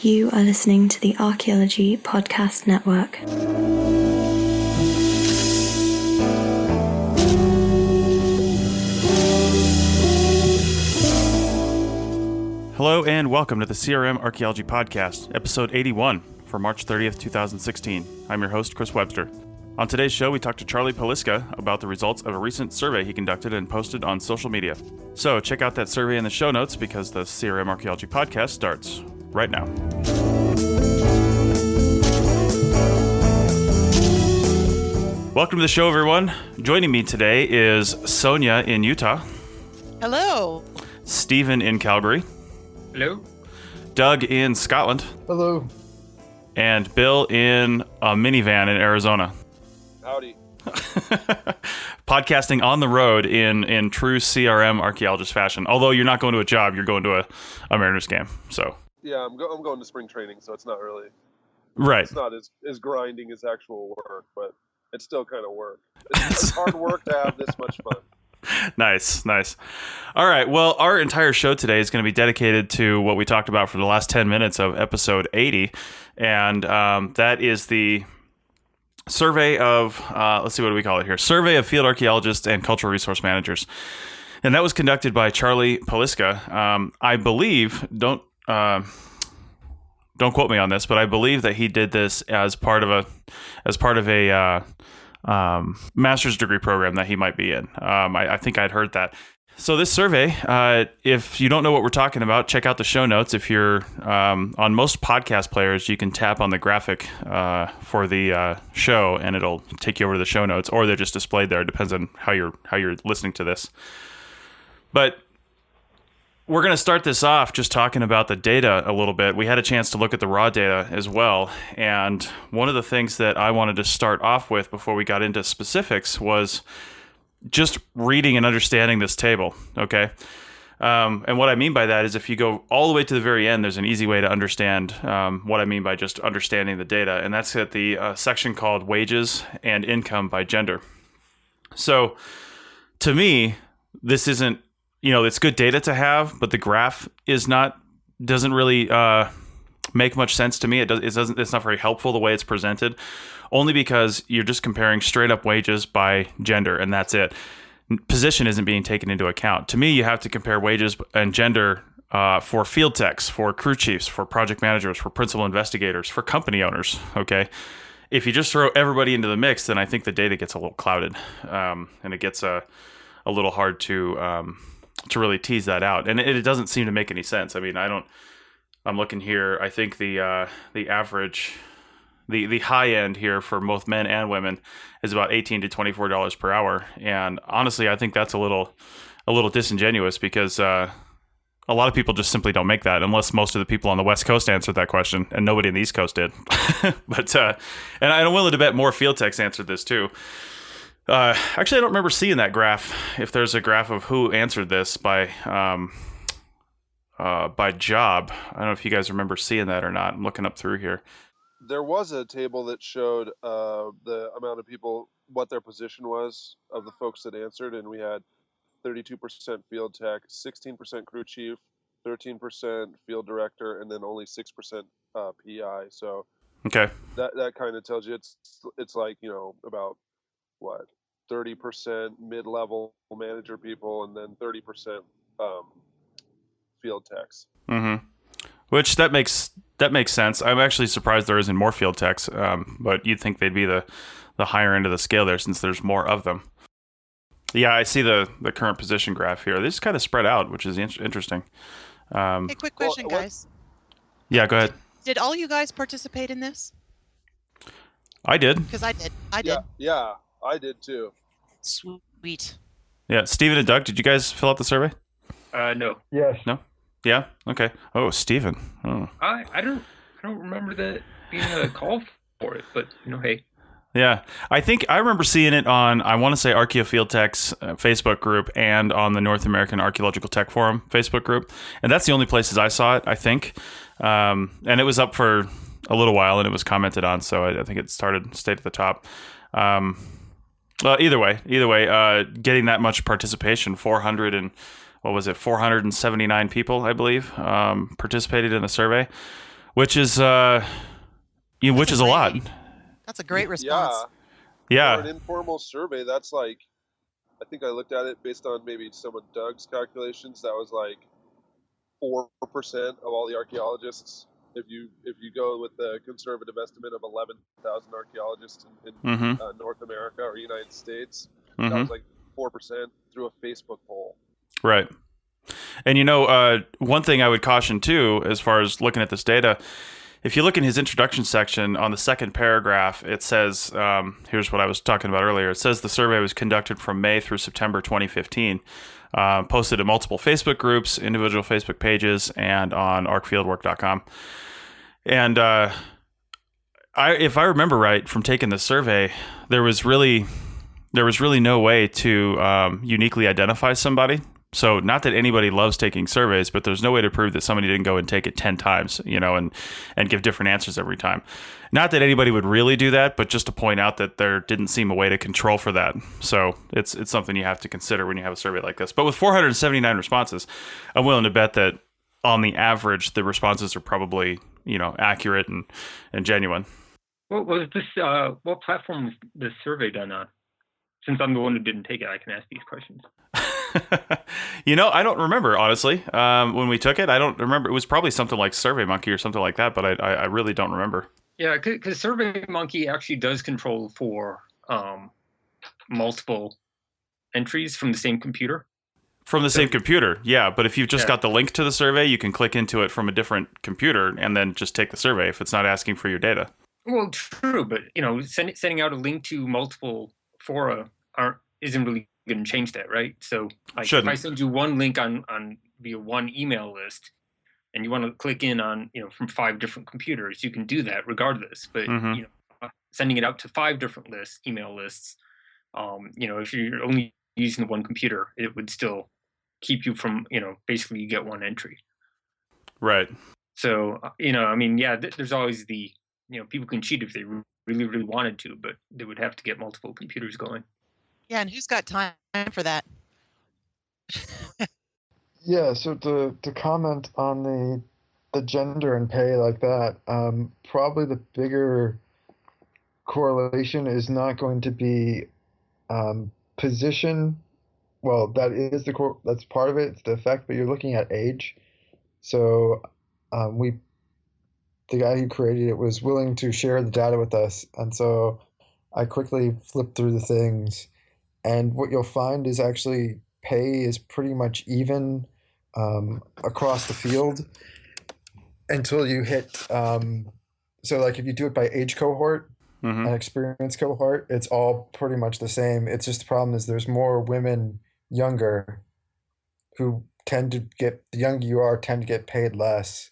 You are listening to the Archaeology Podcast Network. Hello and welcome to the CRMArchaeology Podcast, episode 81 for March 30th, 2016. I'm your host, Chris Webster. On today's show, we talked to Charlie Peliska about the results of a recent survey he conducted and posted on social media. So check out that survey in the show notes because the CRMArchaeology Podcast starts right now. Welcome to the show, everyone. Joining me today is Sonia in Utah. Hello. Stephen in Calgary. Hello. Doug in Scotland. Hello. And Bill in a minivan in Arizona. Howdy. Podcasting on the road in true CRM archaeologist fashion. Although you're not going to a job, you're going to a Mariners game. So yeah, I'm going to spring training, so it's not really right. It's not as grinding as actual work, but it's still kind of work. It's hard work to have this much fun. Nice. All right. Well, our entire show today is going to be dedicated to what we talked about for the last 10 minutes of episode 80, and that is the survey of, let's see, what do we call it here? Survey of Field Archaeologists and Cultural Resource Managers. And that was conducted by Charlie Peliska. I believe, don't quote me on this, but I believe that he did this as part of a master's degree program that he might be in. I think I'd heard that. So this survey, if you don't know what we're talking about, check out the show notes. If you're on most podcast players, you can tap on the graphic for the show, and it'll take you over to the show notes, or they're just displayed there. It depends on how you're listening to this. But we're going to start this off just talking about the data a little bit. We had a chance to look at the raw data as well, and one of the things that I wanted to start off with before we got into specifics was just reading and understanding this table, okay? And what I mean by that is if you go all the way to the very end, there's an easy way to understand what I mean by just understanding the data, and that's at the section called Wages and Income by Gender. So to me, this isn't, it's good data to have, but the graph doesn't really make much sense to me. It's not very helpful the way it's presented, only because you're just comparing straight up wages by gender, and that's it. Position isn't being taken into account. To me, you have to compare wages and gender for field techs, for crew chiefs, for project managers, for principal investigators, for company owners, okay? If you just throw everybody into the mix, then I think the data gets a little clouded, and it gets a little hard to really tease that out. And it doesn't seem to make any sense. I mean, I'm looking here. I think the average, the high end here for both men and women is about $18 to $24 per hour. And honestly, I think that's a little disingenuous because a lot of people just simply don't make that unless most of the people on the West Coast answered that question, and nobody in the East Coast did. But and I'm willing to bet more field techs answered this too. Actually, I don't remember seeing that graph. If there's a graph of who answered this by job, I don't know if you guys remember seeing that or not. I'm looking up through here. There was a table that showed the amount of people, what their position was of the folks that answered, and we had 32% field tech, 16% crew chief, 13% field director, and then only 6% PI. So okay, that kind of tells you it's like about what 30% mid-level manager people, and then 30% field techs. Mm-hmm. Which that makes sense. I'm actually surprised there isn't more field techs, but you'd think they'd be the higher end of the scale there since there's more of them. Yeah, I see the current position graph here. They just kind of spread out, which is interesting. Hey, quick question, guys. Yeah, go ahead. Did all you guys participate in this? I did. Because I did. Yeah, I did too. Sweet. Yeah, Stephen and Doug, did you guys fill out the survey? No. Yes. No? Yeah? Okay. Oh, Stephen. Oh. I don't remember that being a call for it, but hey. Yeah. I think I remember seeing it on, I want to say, Archaeofield Tech's Facebook group and on the North American Archaeological Tech Forum Facebook group. And that's the only places I saw it, I think. And it was up for a little while and it was commented on, so I think it stayed at the top. Well, either way, getting that much participation, 479 people, I believe, participated in the survey. which is a lot. That's a great response. For an Yeah. informal survey, that's like, I think I looked at it based on maybe some of Doug's calculations. That was like 4% of all the archaeologists. If you go with the conservative estimate of 11,000 archaeologists in Mm-hmm. North America or United States, that Mm-hmm. was like 4% through a Facebook poll. Right. And one thing I would caution too, as far as looking at this data, if you look in his introduction section on the second paragraph, it says, here's what I was talking about earlier. It says the survey was conducted from May through September 2015, posted in multiple Facebook groups, individual Facebook pages, and on arcfieldwork.com. And if I remember right from taking the survey, there was really no way to uniquely identify somebody. So not that anybody loves taking surveys, but there's no way to prove that somebody didn't go and take it 10 times, and give different answers every time. Not that anybody would really do that, but just to point out that there didn't seem a way to control for that. So it's something you have to consider when you have a survey like this. But with 479 responses, I'm willing to bet that on the average, the responses are probably, accurate and genuine. What was this? What platform was the survey done on? Since I'm the one who didn't take it, I can ask these questions. I don't remember, honestly. When we took it, I don't remember. It was probably something like SurveyMonkey or something like that, but I really don't remember. Yeah, because SurveyMonkey actually does control for multiple entries from the same computer. From the same computer, yeah. But if you've just got the link to the survey, you can click into it from a different computer and then just take the survey if it's not asking for your data. Well, true, but sending out a link to multiple fora isn't really going to change that, right? So, if I send you one link on via one email list, and you want to click in on from 5 different computers, you can do that regardless. But sending it out to 5 different email lists, if you're only using the one computer, it would still keep you from basically you get one entry. Right. So there's always the people can cheat if they really, really wanted to, but they would have to get multiple computers going. Yeah, and who's got time for that? Yeah, so to comment on the gender and pay like that, probably the bigger correlation is not going to be position. Well, that's part of it. It's the effect, but you're looking at age. So the guy who created it was willing to share the data with us, and so I quickly flipped through the things, and what you'll find is actually pay is pretty much even across the field until you hit. So, like, if you do it by age cohort and experience cohort, it's all pretty much the same. It's just the problem is there's more women younger who tend to get, the younger you are, tend to get paid less.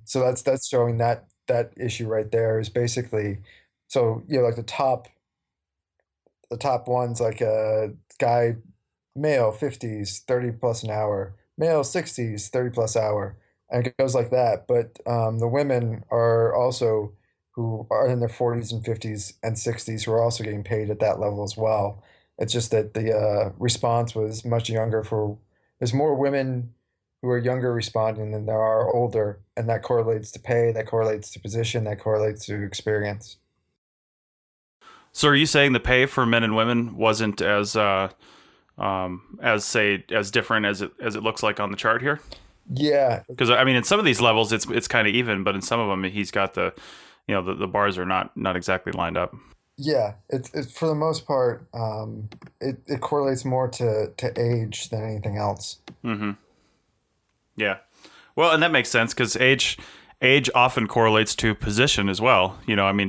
So that's showing that issue right there is basically, so like the top ones, like a guy, male 50s 30 plus an hour, male 60s 30 plus hour, and it goes like that. But the women are also, who are in their 40s and 50s and 60s, who are also getting paid at that level as well. It's just that the response was much younger. There's more women who are younger responding than there are older, and that correlates to pay, that correlates to position, that correlates to experience. So are you saying the pay for men and women wasn't as different as it looks like on the chart here? Yeah, because in some of these levels it's kind of even, but in some of them he's got the the bars are not exactly lined up. Yeah, it's for the most part, it correlates more to age than anything else. Mm-hmm. Yeah, well, and that makes sense because age often correlates to position as well.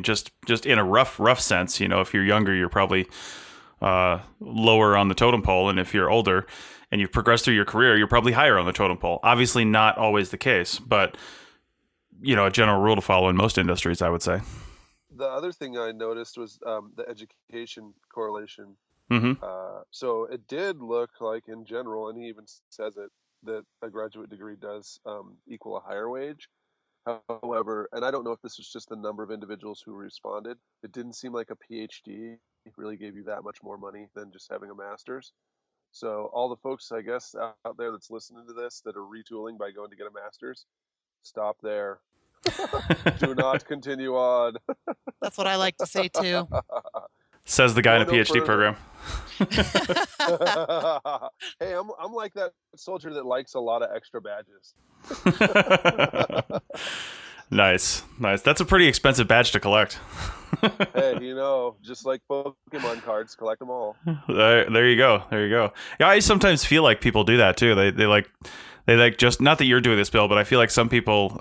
Just in a rough sense. If you're younger, you're probably lower on the totem pole, and if you're older and you've progressed through your career, you're probably higher on the totem pole. Obviously, not always the case, but a general rule to follow in most industries, I would say. The other thing I noticed was the education correlation. Mm-hmm. So it did look like, in general, and he even says it, that a graduate degree does equal a higher wage. However, and I don't know if this was just the number of individuals who responded, it didn't seem like a PhD really gave you that much more money than just having a master's. So all the folks, I guess, out there that's listening to this that are retooling by going to get a master's, stop there. Do not continue on. That's what I like to say too. Says the guy in a PhD program. Hey, I'm like that soldier that likes a lot of extra badges. Nice. That's a pretty expensive badge to collect. Hey, just like Pokemon cards, collect them all. There you go. Yeah, I sometimes feel like people do that too. They like just, not that you're doing this, Bill, but I feel like some people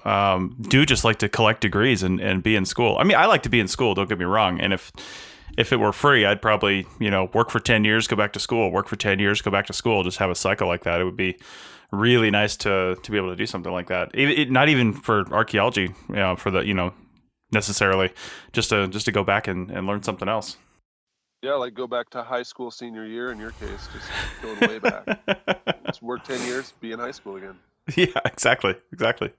do just like to collect degrees and be in school. I mean, I like to be in school, don't get me wrong. And if it were free, I'd probably, work for 10 years, go back to school, work for 10 years, go back to school, just have a cycle like that. It would be really nice to be able to do something like that. Not even for archaeology, for the, necessarily, just to go back and learn something else. Yeah, like go back to high school senior year in your case, just going way back. Let's work 10 years, be in high school again. Yeah, exactly.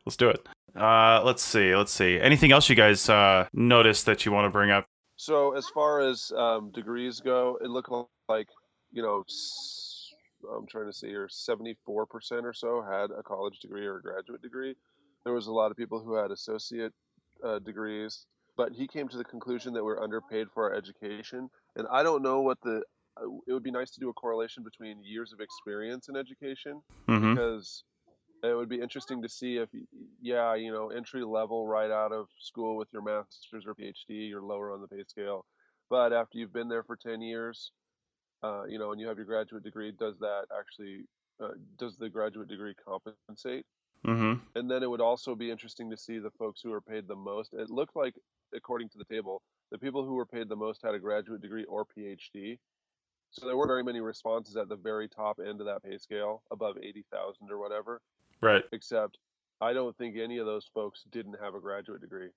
Let's do it. Let's see. Anything else you guys noticed that you want to bring up? So as far as degrees go, it looked like, I'm trying to see here, 74% or so had a college degree or a graduate degree. There was a lot of people who had associate degrees, but he came to the conclusion that we're underpaid for our education. And I don't know what it would be nice to do a correlation between years of experience in education, because it would be interesting to see if, entry level right out of school with your master's or PhD, you're lower on the pay scale. But after you've been there for 10 years, and you have your graduate degree, does the graduate degree compensate? Mm-hmm. And then it would also be interesting to see the folks who are paid the most. It looked like, according to the table, the people who were paid the most had a graduate degree or PhD. So there weren't very many responses at the very top end of that pay scale, above 80,000 or whatever. Right. Except I don't think any of those folks didn't have a graduate degree.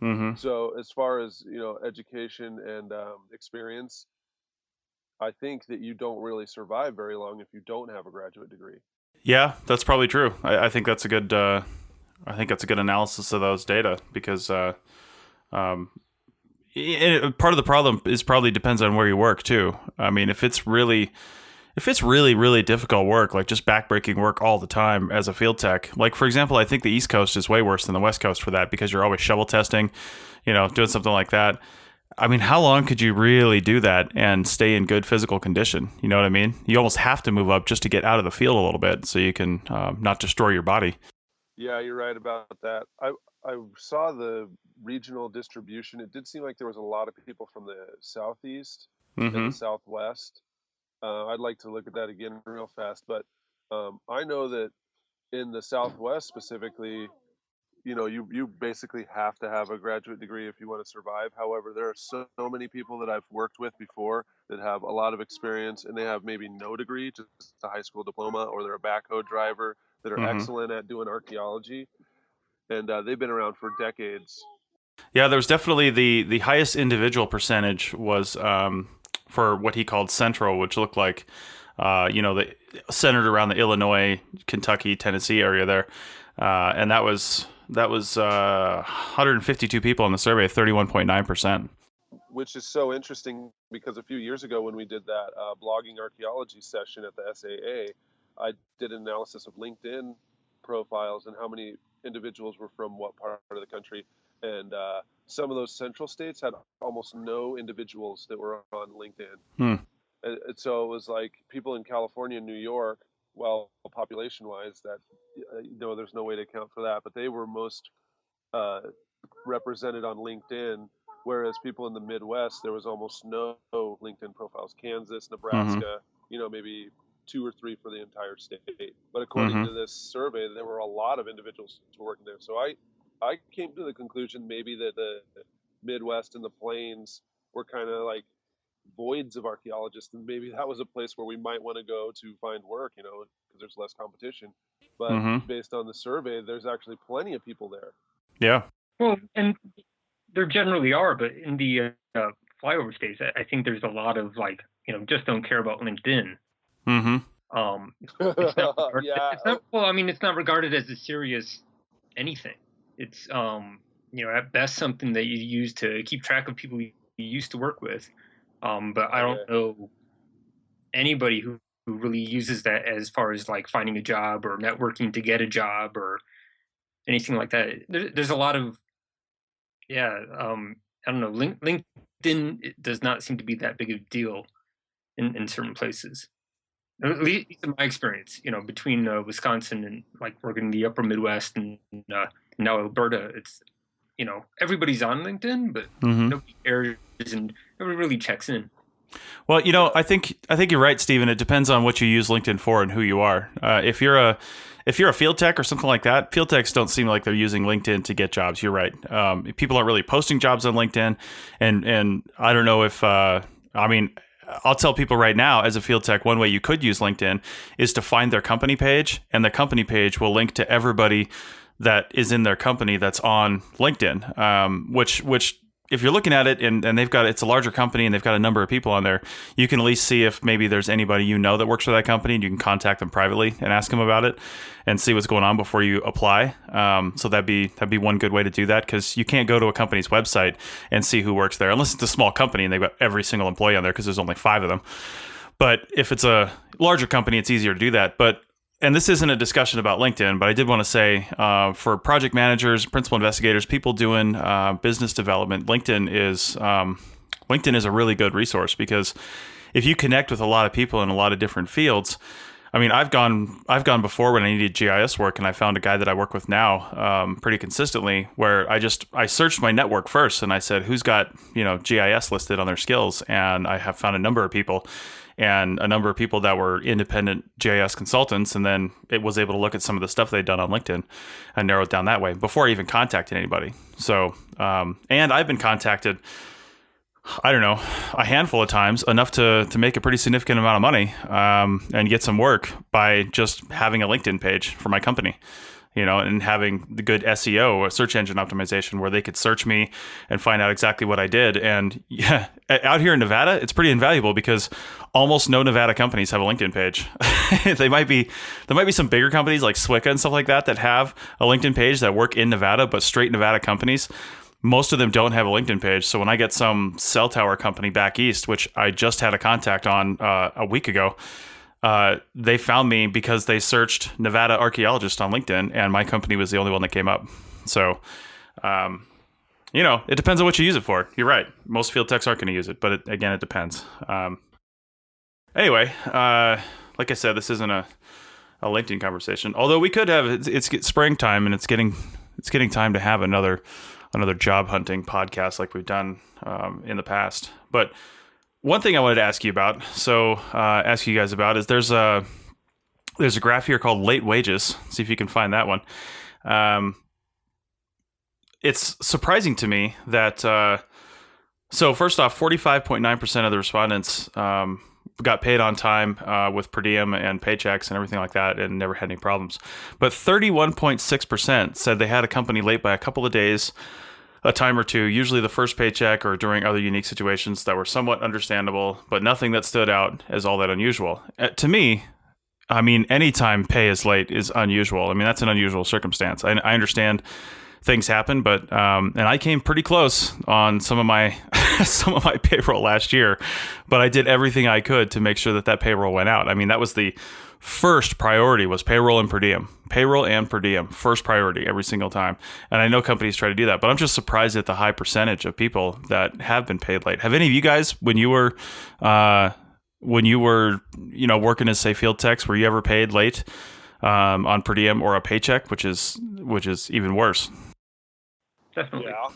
Mm-hmm. So as far as, education and experience, I think that you don't really survive very long if you don't have a graduate degree. Yeah, that's probably true. I think that's a good. I think that's a good analysis of those data, because part of the problem is probably depends on where you work too. I mean, if it's really difficult work, like just backbreaking work all the time as a field tech, like for example, I think the East Coast is way worse than the West Coast for that, because you're always shovel testing, doing something like that. I mean, how long could you really do that and stay in good physical condition? You know what I mean? You almost have to move up just to get out of the field a little bit so you can not destroy your body. Yeah, you're right about that. I saw the regional distribution. It did seem like there was a lot of people from the Southeast and the Southwest. I'd like to look at that again real fast, but I know that in the Southwest specifically, you basically have to have a graduate degree if you want to survive. However, there are so many people that I've worked with before that have a lot of experience, and they have maybe no degree, just a high school diploma, or they're a backhoe driver that are excellent at doing archaeology, and they've been around for decades. Yeah, there was definitely the highest individual percentage was for what he called Central, which looked like centered around the Illinois, Kentucky, Tennessee area there, and that was 152 people in the survey, 31.9%. Which is so interesting, because a few years ago when we did that blogging archaeology session at the SAA, I did an analysis of LinkedIn profiles and how many individuals were from what part of the country. And some of those central states had almost no individuals that were on LinkedIn. And so it was like people in California and New York, well, population-wise, that there's no way to account for that, but they were most represented on LinkedIn, whereas people in the Midwest, there was almost no LinkedIn profiles. Kansas, Nebraska, maybe 2 or 3 for the entire state. But according to this survey, there were a lot of individuals who were working there. So I came to the conclusion maybe that the Midwest and the Plains were kind of like voids of archaeologists, and maybe that was a place where we might want to go to find work, because there's less competition. But based on the survey, there's actually plenty of people there. Yeah. Well, and there generally are, but in the flyover states, I think there's a lot of just don't care about LinkedIn. It's not, well, I mean, it's not regarded as a serious anything. It's at best something that you use to keep track of people you used to work with. But I don't know anybody who really uses that as far as like finding a job or networking to get a job, or anything like that. There's a lot of, yeah, I don't know. LinkedIn does not seem to be that big of a deal in certain places. At least in my experience, between Wisconsin and like working in the upper Midwest and now Alberta, it's everybody's on LinkedIn, but nobody cares and nobody really checks in. Well, I think you're right, Stephen. It depends on what you use LinkedIn for and who you are. If you're a field tech or something like that, field techs don't seem like they're using LinkedIn to get jobs. You're right. People aren't really posting jobs on LinkedIn, and I don't know if I'll tell people right now, as a field tech, one way you could use LinkedIn is to find their company page, and the company page will link to everybody that is in their company that's on LinkedIn, which if you're looking at it and it's a larger company and they've got a number of people on there, you can at least see if maybe there's anybody that works for that company, and you can contact them privately and ask them about it and see what's going on before you apply. So that'd be one good way to do that, because you can't go to a company's website and see who works there unless it's a small company and they've got every single employee on there, because there's only 5 of them. But if it's a larger company, it's easier to do that. And this isn't a discussion about LinkedIn, but I did want to say for project managers, principal investigators, people doing business development, LinkedIn is a really good resource, because if you connect with a lot of people in a lot of different fields, I mean, I've gone before when I needed GIS work, and I found a guy that I work with now pretty consistently, where I searched my network first and I said, who's got GIS listed on their skills, and I have found a number of people. And a number of people that were independent GIS consultants, and then it was able to look at some of the stuff they'd done on LinkedIn and narrow it down that way before I even contacted anybody. So, and I've been contacted, I don't know, a handful of times, enough to make a pretty significant amount of money and get some work by just having a LinkedIn page for my company. And having the good SEO, search engine optimization, where they could search me and find out exactly what I did. And yeah, out here in Nevada, it's pretty invaluable, because almost no Nevada companies have a LinkedIn page. There might be some bigger companies like Swika and stuff like that have a LinkedIn page that work in Nevada, but straight Nevada companies, most of them don't have a LinkedIn page. So when I get some cell tower company back east, which I just had a contact on a week ago, they found me because they searched Nevada archaeologist on LinkedIn, and my company was the only one that came up. So, it depends on what you use it for. You're right. Most field techs aren't going to use it, but it depends. Anyway, like I said, this isn't a LinkedIn conversation, although we could have, it's springtime and it's getting time to have another job hunting podcast like we've done in the past. But one thing I wanted to ask you about, ask you guys about, is there's a graph here called late wages. See if you can find that one. It's surprising to me that, so first off, 45.9% of the respondents got paid on time with per diem and paychecks and everything like that, and never had any problems. But 31.6% said they had a company late by a couple of days, a time or two, usually the first paycheck or during other unique situations that were somewhat understandable, but nothing that stood out as all that unusual. To me, I mean, anytime pay is late is unusual. I mean, that's an unusual circumstance. I understand things happen, but and I came pretty close on some of my payroll last year, but I did everything I could to make sure that payroll went out. I mean, that was the first priority, was payroll and per diem. Payroll and per diem, first priority every single time. And I know companies try to do that, but I'm just surprised at the high percentage of people that have been paid late. Have any of you guys, when you were working as, say, field techs, were you ever paid late on per diem or a paycheck, which is even worse? Definitely. Yeah.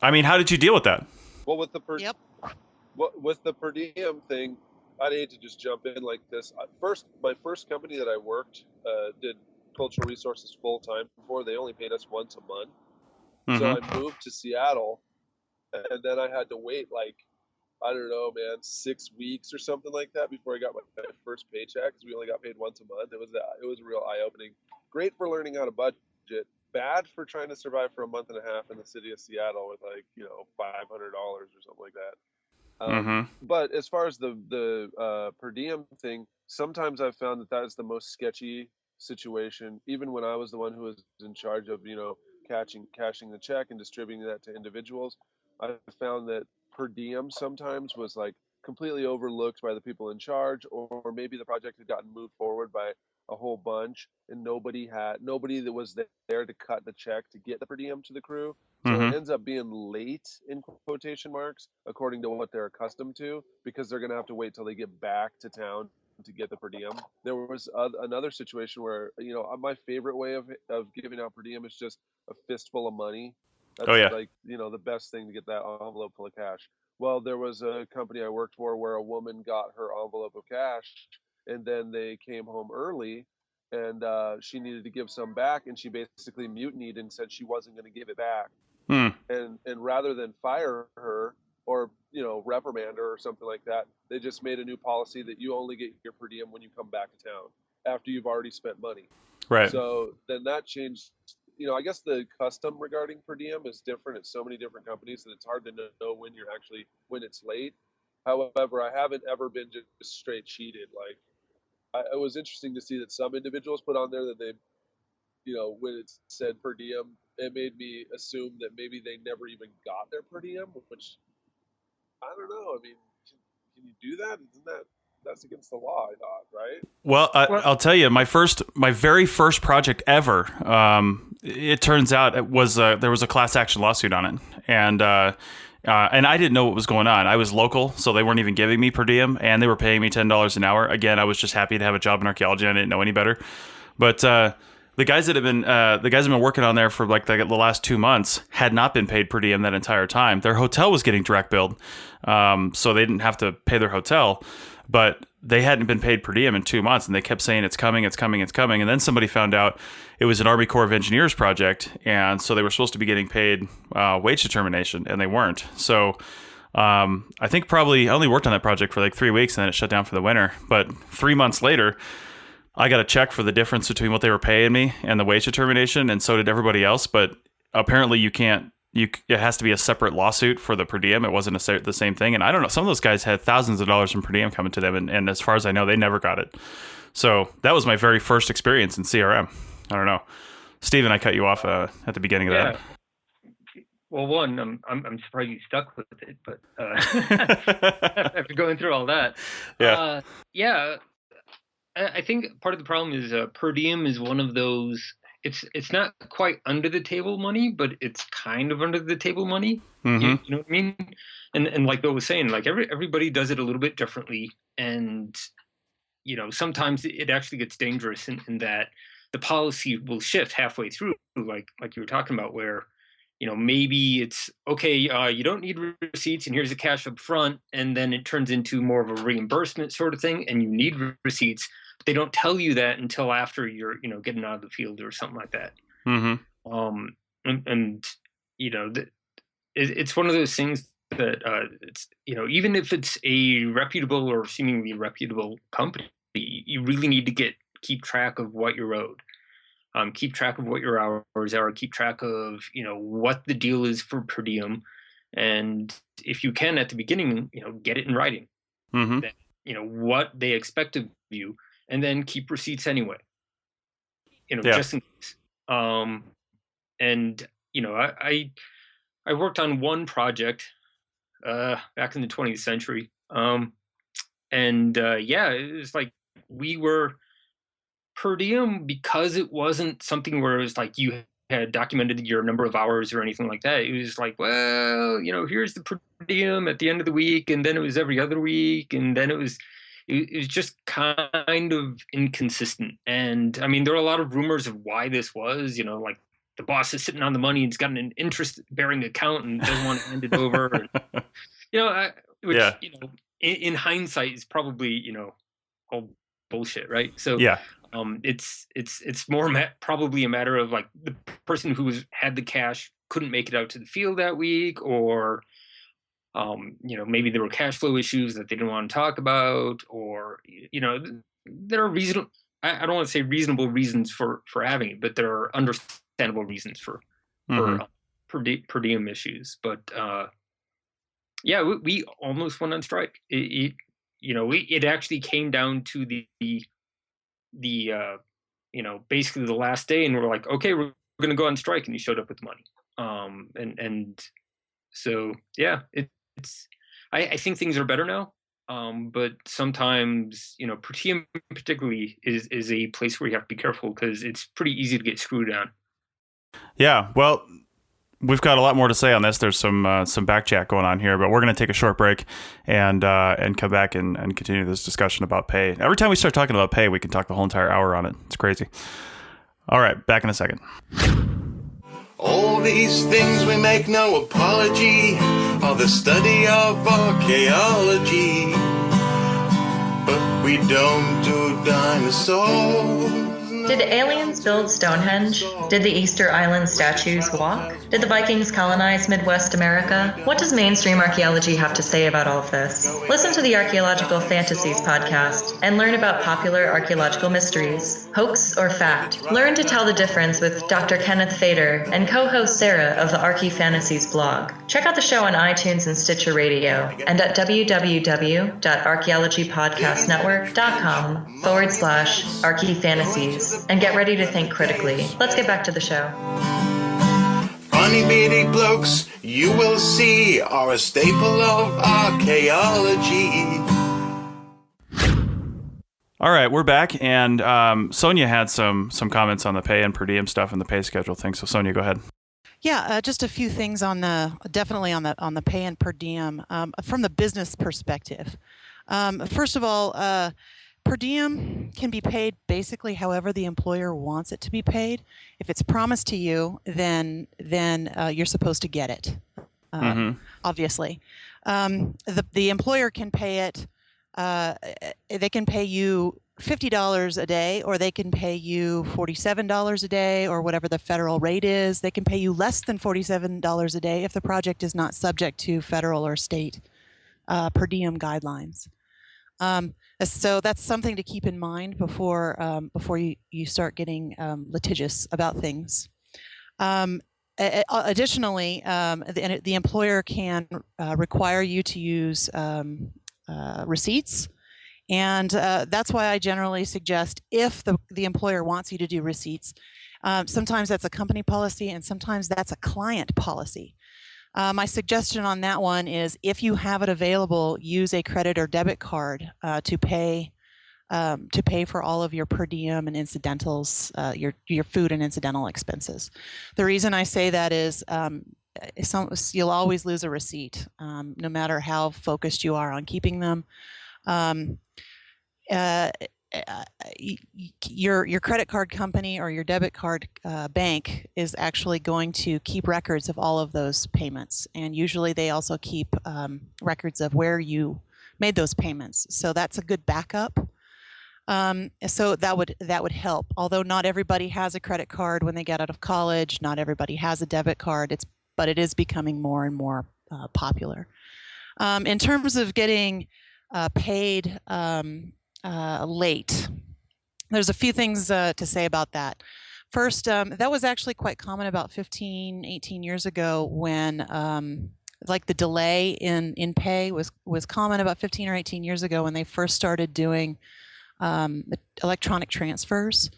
I mean, how did you deal with that? Well, with the per diem thing, I'd hate to just jump in like this. My first company that I worked did cultural resources full time before. They only paid us once a month. Mm-hmm. So I moved to Seattle, and then I had to wait I don't know, man, 6 weeks or something like that before I got my first paycheck, because we only got paid once a month. It was real eye opening. Great for learning how to budget. Bad for trying to survive for a month and a half in the city of Seattle with $500 or something like that. But as far as the per diem thing, sometimes I've found that is the most sketchy situation. Even when I was the one who was in charge of cashing the check and distributing that to individuals, I found that per diem sometimes was completely overlooked by the people in charge, or maybe the project had gotten moved forward by a whole bunch, and nobody that was there to cut the check to get the per diem to the crew. So Mm-hmm. it ends up being late in quotation marks, according to what they're accustomed to, because they're going to have to wait till they get back to town to get the per diem. There was another situation where, my favorite way of giving out per diem is just a fistful of money. Oh, That's yeah. like, the best thing to get that envelope full of cash. Well, there was a company I worked for where a woman got her envelope of cash, and then they came home early, and she needed to give some back, and she basically mutinied and said she wasn't going to give it back. And rather than fire her or reprimand her or something like that, they just made a new policy that you only get your per diem when you come back to town after you've already spent money. Right. So then that changed. I guess the custom regarding per diem is different at so many different companies that it's hard to know when it's late. However, I haven't ever been just straight cheated. Like, it was interesting to see that some individuals put on there that they, when it said per diem, it made me assume that maybe they never even got their per diem, which I don't know. I mean, can you do that? That's against the law, I thought, right? Well, I'll tell you, my very first project ever. It turns out there was a class action lawsuit on it, and I didn't know what was going on. I was local, so they weren't even giving me per diem, and they were paying me $10 an hour. Again, I was just happy to have a job in archaeology. I didn't know any better, but the guys that have been working on there for like the last 2 months had not been paid per diem that entire time. Their hotel was getting direct billed, so they didn't have to pay their hotel, but they hadn't been paid per diem in 2 months, and they kept saying it's coming, it's coming, it's coming. And then somebody found out it was an Army Corps of Engineers project, and so they were supposed to be getting paid wage determination, and they weren't. So I think probably I only worked on that project for like 3 weeks, and then it shut down for the winter. But 3 months later, I got a check for the difference between what they were paying me and the wage determination, and so did everybody else. But apparently it has to be a separate lawsuit for the per diem. It wasn't the same thing. And I don't know, some of those guys had thousands of dollars in per diem coming to them. And as far as I know, they never got it. So that was my very first experience in CRM. I don't know. Steven, I cut you off at the beginning of that. Well, one, I'm surprised you stuck with it, but after going through all that, I think part of the problem is per diem is one of those. It's not quite under the table money, but it's kind of under the table money. Mm-hmm. You know what I mean? And like Bill was saying, like everybody does it a little bit differently, and sometimes it actually gets dangerous in that the policy will shift halfway through, like you were talking about, where maybe it's okay. You don't need receipts, and here's the cash up front, and then it turns into more of a reimbursement sort of thing, and you need receipts. They don't tell you that until after you're, getting out of the field or something like that. Mm-hmm. It's one of those things that it's, even if it's a reputable or seemingly reputable company, you really need to keep track of what you're owed. Keep track of what your hours are. Keep track of, what the deal is for per diem, and if you can at the beginning, get it in writing. Mm-hmm. That, what they expect of you. And then keep receipts anyway, just in case. I worked on one project back in the 20th century. It was like we were per diem because it wasn't something where it was like you had documented your number of hours or anything like that. It was like, well, here's the per diem at the end of the week, and then it was every other week, and then it was just kind of inconsistent. And I mean, there are a lot of rumors of why this was, like the boss is sitting on the money and he's got an interest-bearing account and doesn't want to hand it over. In hindsight is probably, all bullshit, right? So it's more probably a matter of like the person who had the cash couldn't make it out to the field that week, or maybe there were cash flow issues that they didn't want to talk about, or, there are reasonable, I don't want to say reasonable reasons for having it, but there are understandable reasons for per diem issues. But, we almost went on strike. It actually came down to the basically the last day, and we're like, okay, we're going to go on strike. And he showed up with money. So, yeah, I think things are better now. But sometimes, per diem particularly is a place where you have to be careful because it's pretty easy to get screwed on. Yeah, well, we've got a lot more to say on this. There's some back chat going on here, but we're going to take a short break and come back and continue this discussion about pay. Every time we start talking about pay, we can talk the whole entire hour on it. It's crazy. All right, back in a second. All these things we make no apology are the study of archaeology, but we don't do dinosaurs. Did aliens build Stonehenge? Did the Easter Island statues walk? Did the Vikings colonize Midwest America? What does mainstream archaeology have to say about all of this? Listen to the Archaeological Fantasies podcast and learn about popular archaeological mysteries. Hoax or fact? Learn to tell the difference with Dr. Kenneth Fader and co-host Sarah of the Archae Fantasies blog. Check out the show on iTunes and Stitcher Radio and at www.archaeologypodcastnetwork.com/Archae Fantasies. And get ready to think critically. Let's get back to the show. Funny beady blokes you will see are a staple of archaeology. All right, we're back, and Sonia had some comments on the pay and per diem stuff and the pay schedule thing. So Sonia, go ahead. Yeah, just a few things on the pay and per diem from the business perspective. First of all, per diem can be paid basically however the employer wants it to be paid. If it's promised to you, then you're supposed to get it. Obviously, the employer can pay it. They can pay you $50 a day, or they can pay you $47 a day, or whatever the federal rate is. They can pay you less than $47 a day if the project is not subject to federal or state per diem guidelines. So that's something to keep in mind before you start getting litigious about things. Additionally, the employer can require you to use receipts, and that's why I generally suggest, if the employer wants you to do receipts, sometimes that's a company policy and sometimes that's a client policy. My suggestion on that one is, if you have it available, use a credit or debit card to pay for all of your per diem and incidentals, your food and incidental expenses. The reason I say that is you'll always lose a receipt, no matter how focused you are on keeping them. Your credit card company or your debit card bank is actually going to keep records of all of those payments, and usually they also keep records of where you made those payments. So that's a good backup. So that would help. Although not everybody has a credit card when they get out of college, not everybody has a debit card. But it is becoming more and more popular. In terms of getting paid late, there's a few things to say about that. First, that was actually quite common about 15, 18 years ago, when the delay in pay was common about 15 or 18 years ago, when they first started doing electronic transfers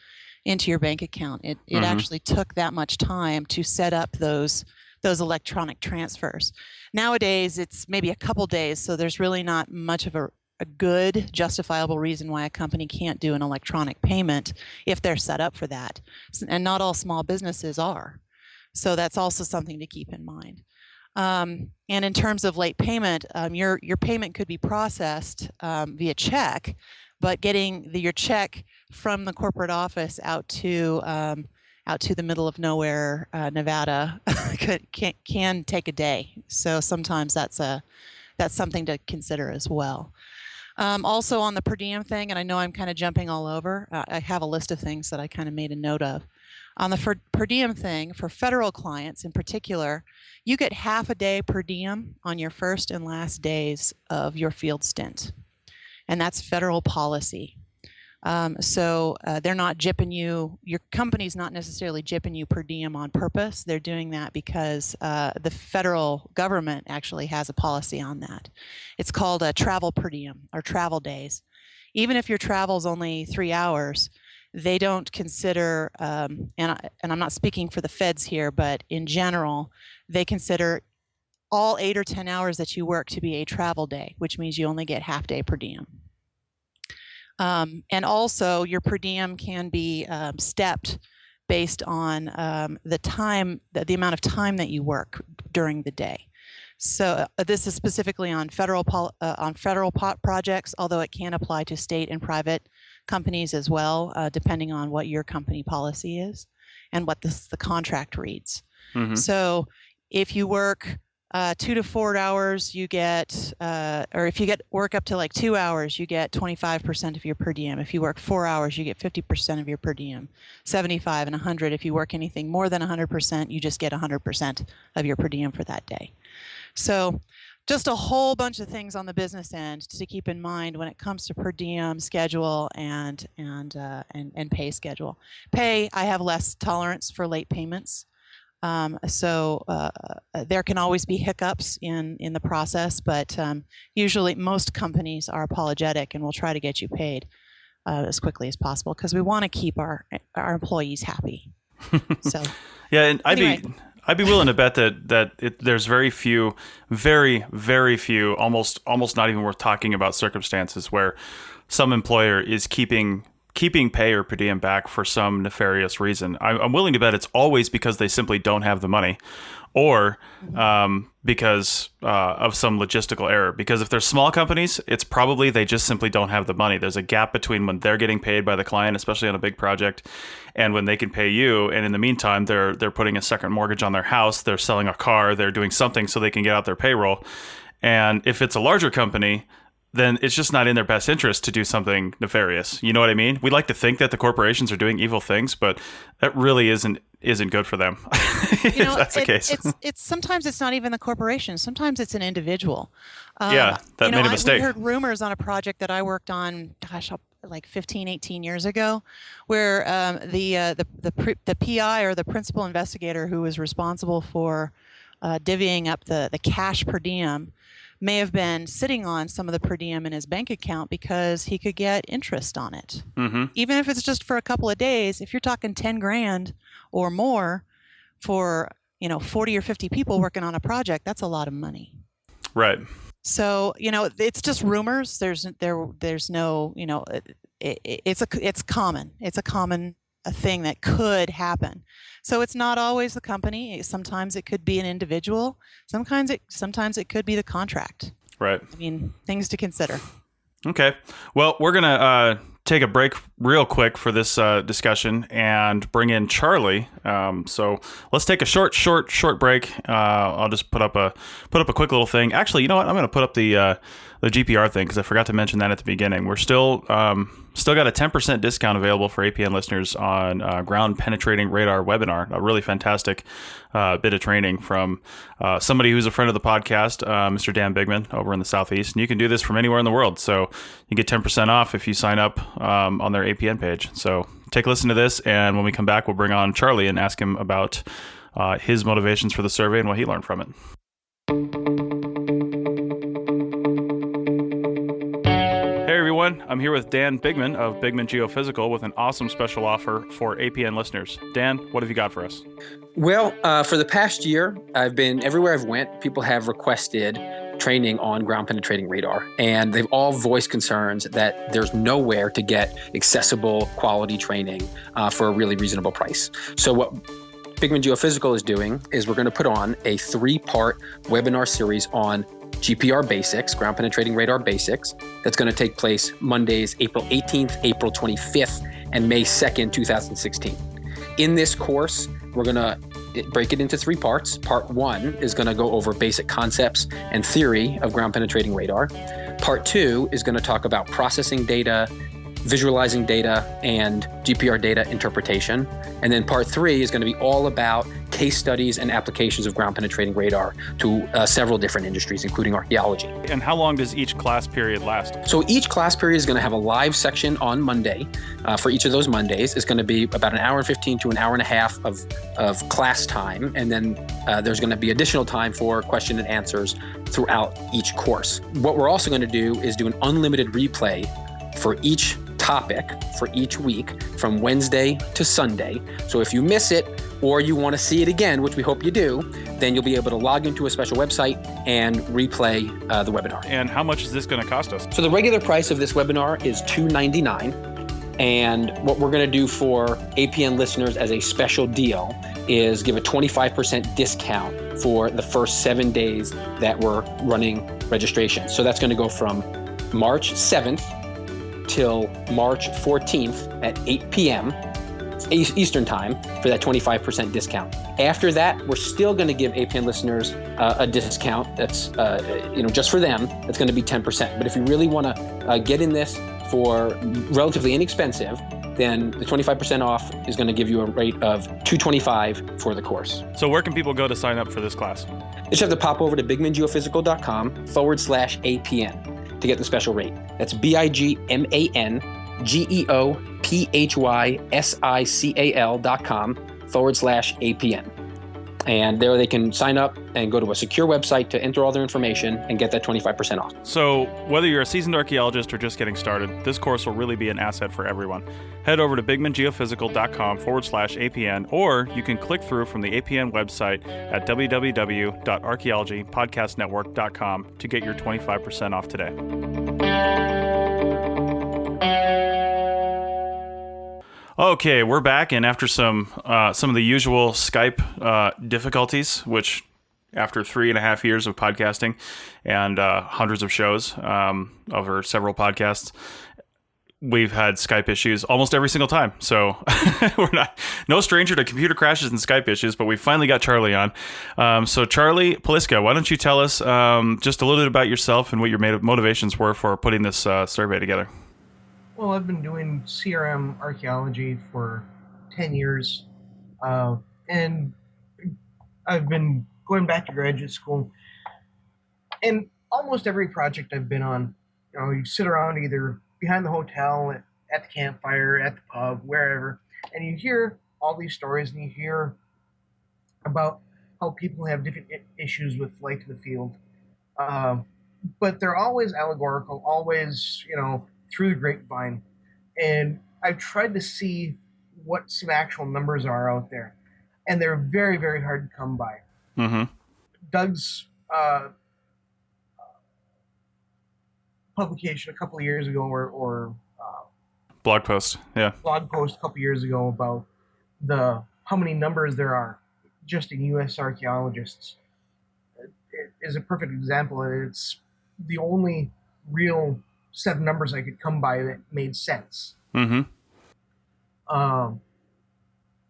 into your bank account. It actually took that much time to set up those electronic transfers. Nowadays, it's maybe a couple days, so there's really not much of a good justifiable reason why a company can't do an electronic payment if they're set up for that. And not all small businesses are. So that's also something to keep in mind. And in terms of late payment, your payment could be processed via check, but getting your check from the corporate office out to the middle of nowhere, Nevada, can take a day. So sometimes that's something to consider as well. Also on the per diem thing, and I know I'm kind of jumping all over, I have a list of things that I kind of made a note of. On the per diem thing, for federal clients in particular, you get half a day per diem on your first and last days of your field stint. And that's federal policy. So they're not jipping you, your company's not necessarily jipping you per diem on purpose. They're doing that because the federal government actually has a policy on that. It's called a travel per diem, or travel days. Even if your travel's only 3 hours, they don't consider, and I'm not speaking for the feds here, but in general, they consider all 8 or 10 hours that you work to be a travel day, which means you only get half day per diem. And also your per diem can be stepped based on the amount of time that you work during the day. So this is specifically on federal projects, although it can apply to state and private companies as well, depending on what your company policy is and what the contract reads. Mm-hmm. So if you work 2 to 4 hours, you get, or if you get work up to like 2 hours, you get 25% of your per diem. If you work 4 hours, you get 50% of your per diem. 75 and 100. If you work anything more than 100%, you just get 100% of your per diem for that day. So just a whole bunch of things on the business end to keep in mind when it comes to per diem schedule and pay schedule. Pay, I have less tolerance for late payments. So there can always be hiccups in the process, but usually most companies are apologetic and will try to get you paid as quickly as possible because we want to keep our employees happy. So yeah, and anyway. I'd be willing to bet that there's very few, almost not even worth talking about circumstances where some employer is keeping pay or per diem back for some nefarious reason. I'm willing to bet it's always because they simply don't have the money, or because of some logistical error. Because if they're small companies, it's probably they just simply don't have the money. There's a gap between when they're getting paid by the client, especially on a big project, and when they can pay you. And in the meantime, they're putting a second mortgage on their house, they're selling a car, they're doing something so they can get out their payroll. And if it's a larger company, then it's just not in their best interest to do something nefarious. You know what I mean? We like to think that the corporations are doing evil things, but that really isn't good for them. If that's the case. It's sometimes it's not even the corporation. Sometimes it's an individual. That made a mistake. We heard rumors on a project that I worked on, like 15, 18 years ago, where the PI or the principal investigator who was responsible for divvying up the cash per diem may have been sitting on some of the per diem in his bank account because he could get interest on it. Mm-hmm. Even if it's just for a couple of days, if you're talking 10 grand or more for, 40 or 50 people working on a project, that's a lot of money. Right. So, it's just rumors. There's no, it's common. It's a thing that could happen. So it's not always the company. Sometimes it could be an individual. Sometimes it could be the contract. Right. I mean, things to consider. Okay. Well, we're going to take a break real quick for this discussion and bring in Charlie. So let's take a short break. I'll just put up a quick little thing. Actually, you know what? I'm going to put up the GPR thing because I forgot to mention that at the beginning. We're still got a 10% discount available for APN listeners on ground penetrating radar webinar. A really fantastic bit of training from somebody who's a friend of the podcast, Mr. Dan Bigman over in the Southeast. And you can do this from anywhere in the world. So you get 10% off if you sign up on their APN page. So take a listen to this. And when we come back, we'll bring on Charlie and ask him about his motivations for the survey and what he learned from it. Hey everyone, I'm here with Dan Bigman of Bigman Geophysical with an awesome special offer for APN listeners. Dan, what have you got for us? Well, for the past year, I've been everywhere I've went, people have requested training on ground penetrating radar, and they've all voiced concerns that there's nowhere to get accessible quality training for a really reasonable price. So what Bigman Geophysical is doing is we're going to put on a 3-part webinar series on GPR basics, ground penetrating radar basics, that's going to take place Mondays, April 18th, April 25th, and May 2nd, 2016. In this course, we're going to break it into 3 parts. Part 1 is going to go over basic concepts and theory of ground penetrating radar. Part 2 is going to talk about processing data, visualizing data, and GPR data interpretation. And then part 3 is going to be all about case studies and applications of ground penetrating radar to several different industries, including archaeology. And how long does each class period last? So each class period is going to have a live section on Monday. For each of those Mondays, it's going to be about an hour and 15 to an hour and a half of class time. And then there's going to be additional time for question and answers throughout each course. What we're also going to do is do an unlimited replay for each topic for each week from Wednesday to Sunday. So if you miss it, or you want to see it again, which we hope you do, then you'll be able to log into a special website and replay the webinar. And how much is this going to cost us? So the regular price of this webinar is $299. And what we're going to do for APN listeners as a special deal is give a 25% discount for the first 7 days that we're running registration. So that's going to go from March 7th till March 14th at 8 p.m. Eastern time for that 25% discount. After that, we're still going to give APN listeners a discount that's just for them. That's going to be 10%. But if you really want to get in this for relatively inexpensive, then the 25% off is going to give you a rate of $225 for the course. So where can people go to sign up for this class? You just have to pop over to bigmangeophysical.com/APN to get the special rate. That's bigmangeophysical.com/APN. And there they can sign up and go to a secure website to enter all their information and get that 25% off. So whether you're a seasoned archaeologist or just getting started, this course will really be an asset for everyone. Head over to bigmangeophysical.com/APN, or you can click through from the APN website at www.archaeologypodcastnetwork.com to get your 25% off today. Okay, we're back, and after some of the usual Skype difficulties, which after 3.5 years of podcasting and hundreds of shows over several podcasts, we've had Skype issues almost every single time. So we're no stranger to computer crashes and Skype issues, but we finally got Charlie on. So Charlie Peliska, why don't you tell us just a little bit about yourself and what your motivations were for putting this survey together? Well, I've been doing CRM Archaeology for 10 years, and I've been going back to graduate school. And almost every project I've been on, you sit around either behind the hotel, at the campfire, at the pub, wherever, and you hear all these stories, and you hear about how people have different issues with life in the field. But they're always allegorical, always, through the grapevine. And I've tried to see what some actual numbers are out there, and they're very, very hard to come by. Mm-hmm. Doug's publication a couple of years ago, or blog post a couple of years ago about how many numbers there are just in U.S. archaeologists, it is a perfect example, and it's the only real set of numbers I could come by that made sense. Mm-hmm.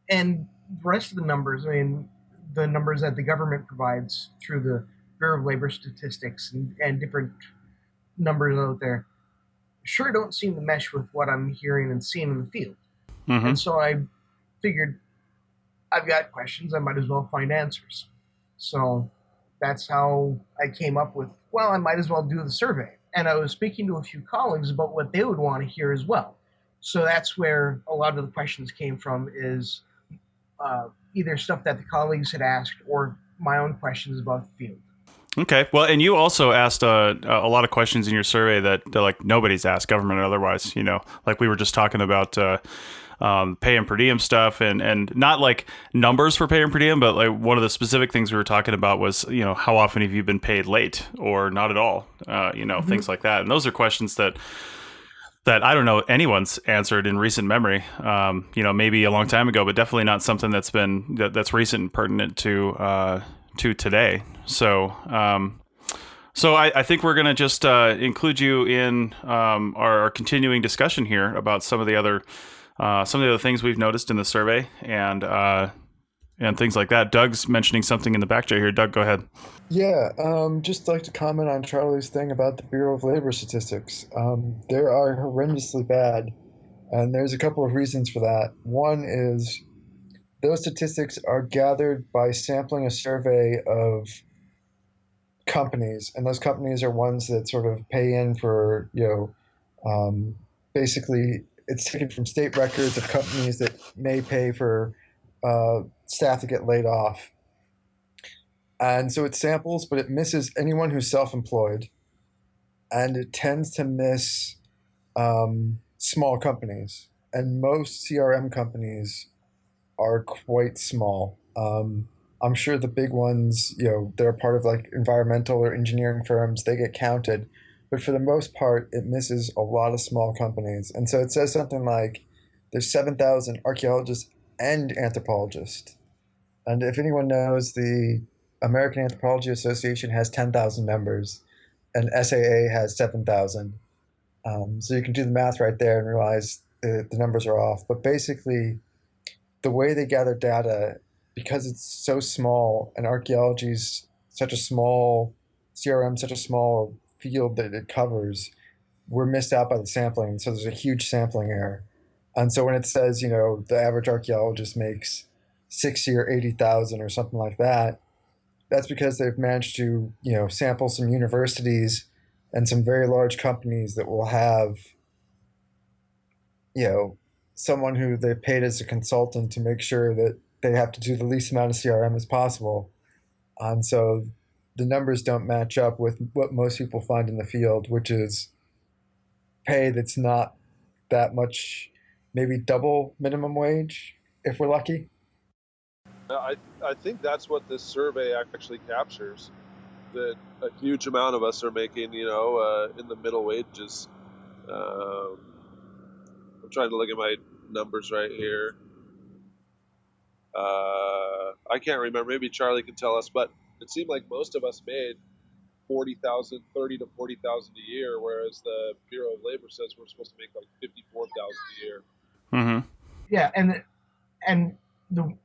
And the rest of the numbers, the numbers that the government provides through the Bureau of Labor Statistics and different numbers out there, sure don't seem to mesh with what I'm hearing and seeing in the field. Mm-hmm. And so I figured, I've got questions, I might as well find answers. So that's how I came up with, I might as well do the survey. And I was speaking to a few colleagues about what they would want to hear as well. So that's where a lot of the questions came from, is either stuff that the colleagues had asked or my own questions about the field. Okay. Well, and you also asked a lot of questions in your survey that like nobody's asked, government or otherwise, like we were just talking about pay and per diem stuff, and not like numbers for pay and per diem, but like one of the specific things we were talking about was, how often have you been paid late or not at all, Mm-hmm. things like that. And those are questions that I don't know anyone's answered in recent memory, maybe a long time ago, but definitely not something that's recent and pertinent to today. So I think we're going to just include you in our continuing discussion here about some of the other things we've noticed in the survey and things like that. Doug's mentioning something in the back chat here. Doug, go ahead. Yeah, just like to comment on Charlie's thing about the Bureau of Labor Statistics. They are horrendously bad, and there's a couple of reasons for that. One is those statistics are gathered by sampling a survey of companies, and those companies are ones that sort of pay in for, basically it's taken from state records of companies that may pay for staff to get laid off. And so it samples, but it misses anyone who's self-employed, and it tends to miss small companies. And most CRM companies are quite small. I'm sure the big ones, they're part of like environmental or engineering firms, they get counted. But for the most part, it misses a lot of small companies. And so it says something like there's 7,000 archaeologists and anthropologists. And if anyone knows, the American Anthropology Association has 10,000 members, and SAA has 7,000. So you can do the math right there and realize the numbers are off. But basically, the way they gather data, because it's so small, and archaeology's such a small CRM, such a small field that it covers, we're missed out by the sampling. So there's a huge sampling error. And so when it says, the average archaeologist makes 60 or 80,000 or something like that, that's because they've managed to, sample some universities and some very large companies that will have, someone who they've paid as a consultant to make sure that they have to do the least amount of CRM as possible. And so the numbers don't match up with what most people find in the field, which is pay that's not that much, maybe double minimum wage, if we're lucky. I think that's what this survey actually captures, that a huge amount of us are making, in the middle wages. I'm trying to look at my numbers right here. I can't remember. Maybe Charlie can tell us, but it seemed like most of us made 30 to 40,000 a year, whereas the Bureau of Labor says we're supposed to make like 54,000 a year. Mm-hmm. Yeah, and the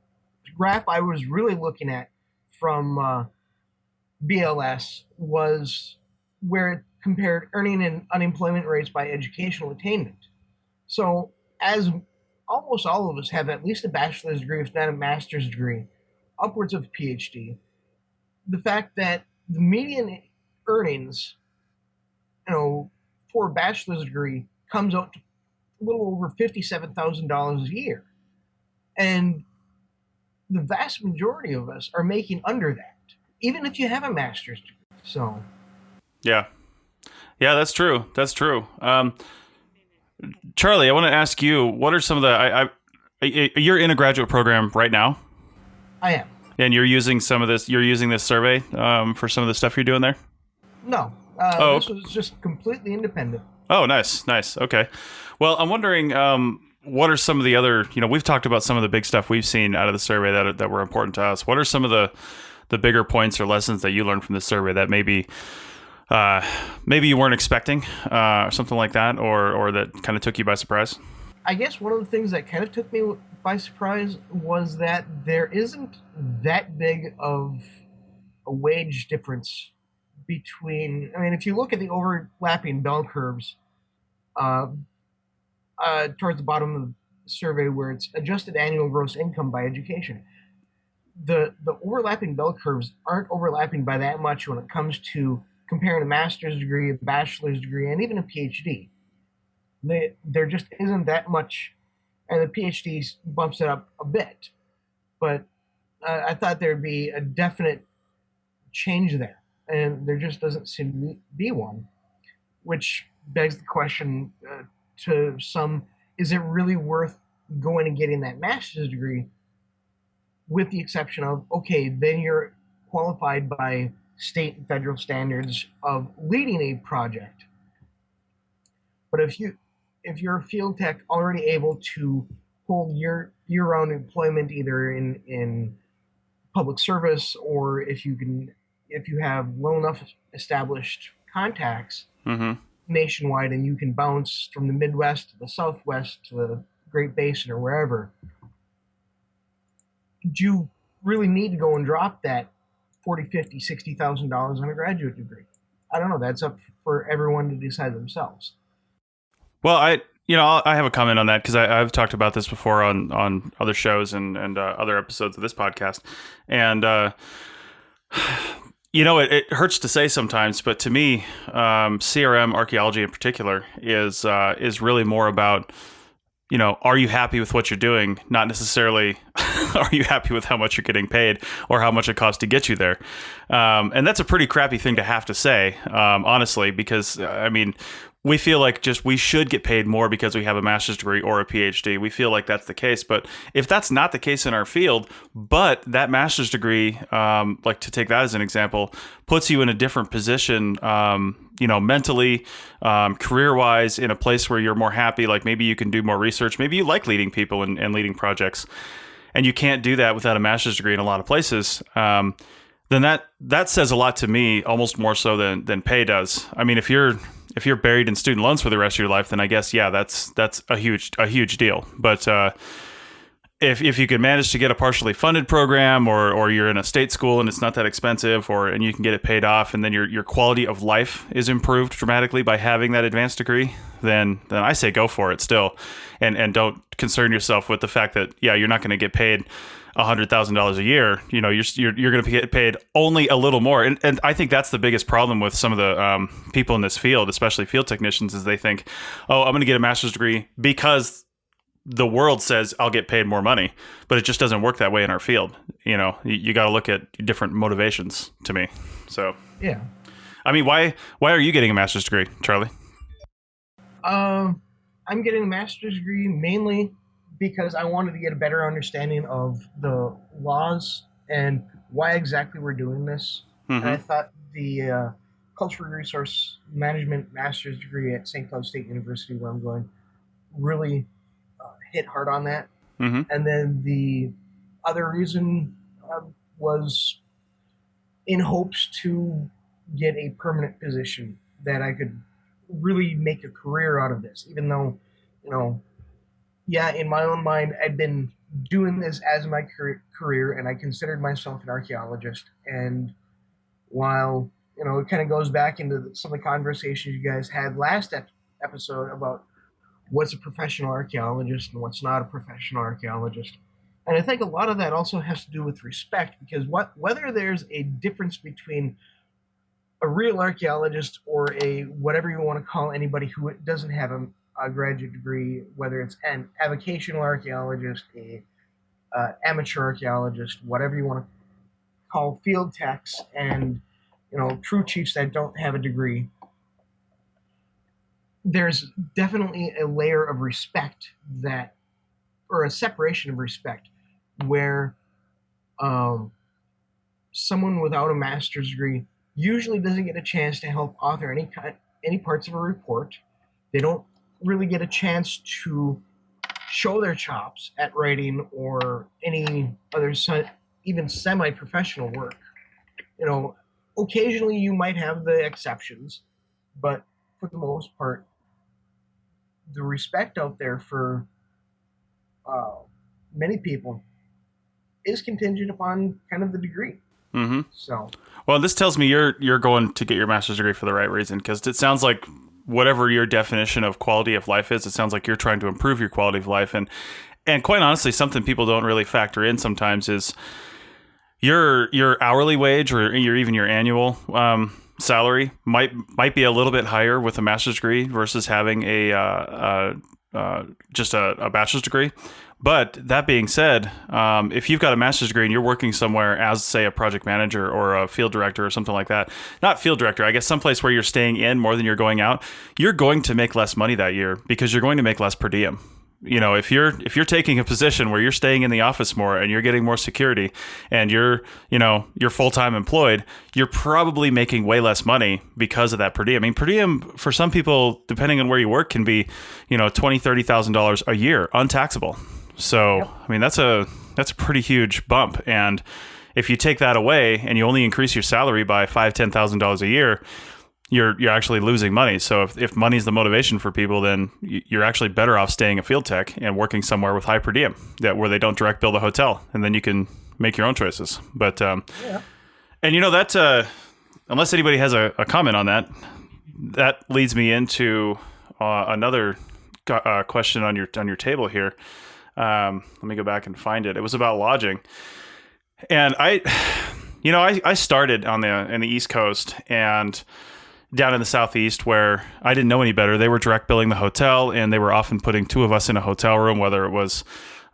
graph I was really looking at from BLS was where it compared earning and unemployment rates by educational attainment. So as almost all of us have at least a bachelor's degree, if not a master's degree, upwards of a PhD, the fact that the median earnings, for a bachelor's degree comes out to a little over $57,000 a year. And the vast majority of us are making under that, even if you have a master's degree. So, yeah, that's true. Charlie, I want to ask you, what are some of the? You're in a graduate program right now. I am. And you're using some of this. You're using this survey for some of the stuff you're doing there. No, this was just completely independent. Oh, nice. Okay. Well, I'm wondering, what are some of the other? We've talked about some of the big stuff we've seen out of the survey that were important to us. What are some of the bigger points or lessons that you learned from the survey that maybe you weren't expecting, or something like that, or that kind of took you by surprise? I guess one of the things that kind of took me by surprise was that there isn't that big of a wage difference between, if you look at the overlapping bell curves towards the bottom of the survey where it's adjusted annual gross income by education, the overlapping bell curves aren't overlapping by that much when it comes to comparing a master's degree, a bachelor's degree, and even a PhD. There just isn't that much, and the PhD bumps it up a bit. But I thought there'd be a definite change there, and there just doesn't seem to be one, which begs the question to some, is it really worth going and getting that master's degree, with the exception of, okay, then you're qualified by state and federal standards of leading a project. But if you're a field tech already able to hold your own employment either in public service, or if you have well enough established contacts nationwide, and you can bounce from the Midwest to the Southwest to the Great Basin or wherever, do you really need to go and drop that $40,000, $50,000, $60,000 on a graduate degree? I don't know. That's up for everyone to decide themselves. Well, I have a comment on that, because I've talked about this before on other shows and other episodes of this podcast, and it hurts to say sometimes, but to me, CRM archaeology in particular is really more about, are you happy with what you're doing? Not necessarily, are you happy with how much you're getting paid or how much it costs to get you there? And that's a pretty crappy thing to have to say, honestly, because we feel like we should get paid more because we have a master's degree or a PhD. We feel like that's the case. But if that's not the case in our field, but that master's degree, like to take that as an example, puts you in a different position, mentally, career-wise, in a place where you're more happy, like maybe you can do more research, maybe you like leading people and leading projects, and you can't do that without a master's degree in a lot of places, then that says a lot to me, almost more so than pay does. I mean, if you're buried in student loans for the rest of your life, then I guess, yeah, that's a huge deal. But if you can manage to get a partially funded program, or you're in a state school and it's not that expensive, and you can get it paid off, and then your quality of life is improved dramatically by having that advanced degree, then I say go for it still, and don't concern yourself with the fact that, yeah, you're not going to get paid $100,000 a year. You're going to get paid only a little more, and I think that's the biggest problem with some of the people in this field, especially field technicians, is they think, oh, I'm going to get a master's degree because the world says I'll get paid more money, but it just doesn't work that way in our field. You got to look at different motivations, to me. So yeah, I mean, why are you getting a master's degree, Charlie? I'm getting a master's degree mainly because I wanted to get a better understanding of the laws and why exactly we're doing this. Mm-hmm. And I thought the Cultural Resource Management master's degree at St. Cloud State University, where I'm going, really hit hard on that. Mm-hmm. And then the other reason was in hopes to get a permanent position that I could really make a career out of this, even though, yeah, in my own mind, I'd been doing this as my career, and I considered myself an archaeologist. And while, it kind of goes back into some of the conversations you guys had last episode about what's a professional archaeologist and what's not a professional archaeologist. And I think a lot of that also has to do with respect, because whether there's a difference between a real archaeologist or a whatever you want to call anybody who doesn't have a graduate degree, whether it's an avocational archaeologist, a amateur archaeologist, whatever you want to call field techs, and true chiefs that don't have a degree, there's definitely a layer of respect or a separation of respect, where someone without a master's degree usually doesn't get a chance to help author any parts of a report. They don't really get a chance to show their chops at writing or any other even semi-professional work. Occasionally you might have the exceptions, but for the most part, the respect out there for many people is contingent upon kind of the degree. Mm-hmm. So, well, this tells me you're going to get your master's degree for the right reason, because it sounds like whatever your definition of quality of life is, it sounds like you're trying to improve your quality of life. And quite honestly, something people don't really factor in sometimes is your hourly wage or even your annual salary might be a little bit higher with a master's degree versus having just a bachelor's degree. But that being said, if you've got a master's degree and you're working somewhere as, say, a project manager or a field director or something like that, not field director, I guess someplace where you're staying in more than you're going out, you're going to make less money that year because you're going to make less per diem. If you're taking a position where you're staying in the office more and you're getting more security and you're full-time employed, you're probably making way less money because of that per diem. I mean, per diem for some people, depending on where you work, can be, $20,000, $30,000 a year untaxable. So, yep. I mean, that's a pretty huge bump. And if you take that away and you only increase your salary by $5,000, $10,000 a year, you're actually losing money. So if money's the motivation for people, then you're actually better off staying a field tech and working somewhere with high per diem, where they don't direct bill the hotel, and then you can make your own choices. But yeah. And that unless anybody has a comment on that, that leads me into another question on your table here. Let me go back and find it. It was about lodging, and I started in the East Coast and down in the Southeast, where I didn't know any better. They were direct billing the hotel, and they were often putting two of us in a hotel room, whether it was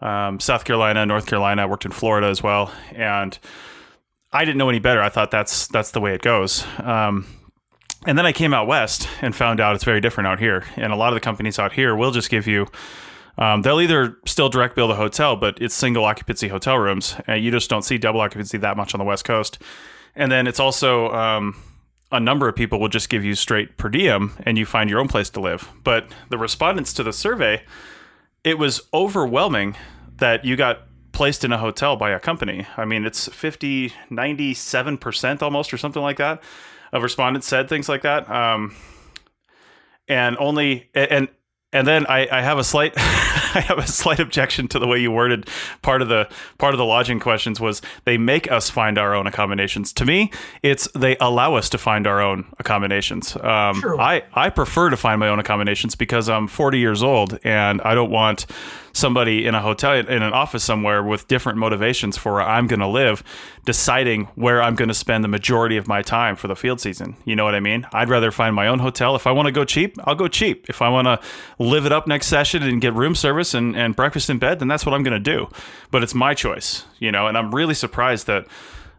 South Carolina, North Carolina. I worked in Florida as well, and I didn't know any better. I thought that's the way it goes. And then I came out west and found out it's very different out here. And a lot of the companies out here will just give you, they'll either still direct bill the hotel, but it's single occupancy hotel rooms. You just don't see double occupancy that much on the West Coast. And then it's also a number of people will just give you straight per diem and you find your own place to live. But the respondents to the survey, it was overwhelming that you got placed in a hotel by a company. I mean, it's 97% almost or something like that of respondents said things like that. And then I have a slight I have a slight objection to the way you worded part of the lodging questions was they make us find our own accommodations. To me, it's they allow us to find our own accommodations. True. I prefer to find my own accommodations because I'm 40 years old and I don't want somebody in a hotel, in an office somewhere with different motivations for where I'm going to live, deciding where I'm going to spend the majority of my time for the field season. You know what I mean? I'd rather find my own hotel. If I want to go cheap, I'll go cheap. If I want to live it up next session and get room service and breakfast in bed, then that's what I'm going to do. But it's my choice, you know, and I'm really surprised that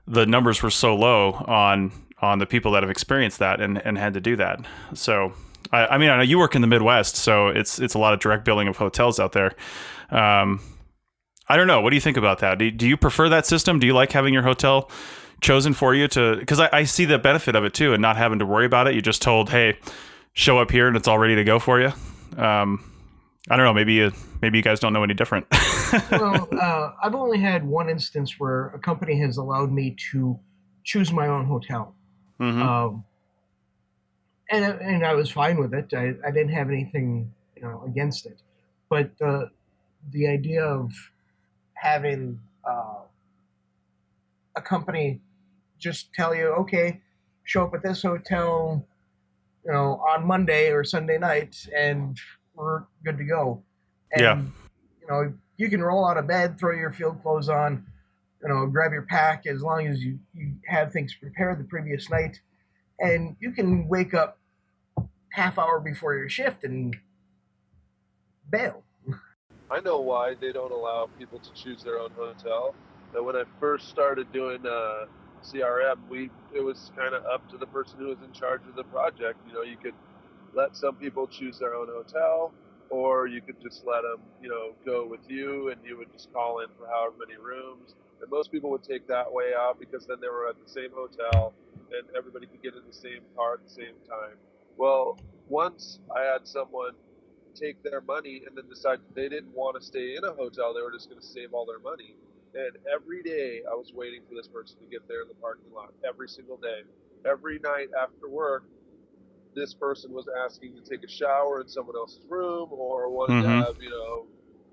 the numbers were so low on the people that have experienced that and had to do that. So I mean, I know you work in the Midwest, so it's a lot of direct billing of hotels out there. I don't know. What do you think about that? Do you prefer that system? Do you like having your hotel chosen for you to? Because I see the benefit of it too, and not having to worry about it. You're just told, hey, show up here, and it's all ready to go for you. I don't know. Maybe you guys don't know any different. Well, I've only had one instance where a company has allowed me to choose my own hotel. Mm-hmm. And I was fine with it. I didn't have anything, against it. But the idea of having a company just tell you, okay, show up at this hotel, on Monday or Sunday night, and we're good to go. And, you can roll out of bed, throw your field clothes on, grab your pack as long as you have things prepared the previous night. And you can wake up half hour before your shift and bail. I know why they don't allow people to choose their own hotel. But when I first started doing CRM, it was kind of up to the person who was in charge of the project. You could let some people choose their own hotel, or you could just let them, go with you, and you would just call in for however many rooms. And most people would take that way out because then they were at the same hotel and everybody could get in the same car at the same time. Well, once I had someone take their money and then decide they didn't want to stay in a hotel, they were just going to save all their money. And every day I was waiting for this person to get there in the parking lot, every single day. Every night after work, this person was asking to take a shower in someone else's room or wanted to have,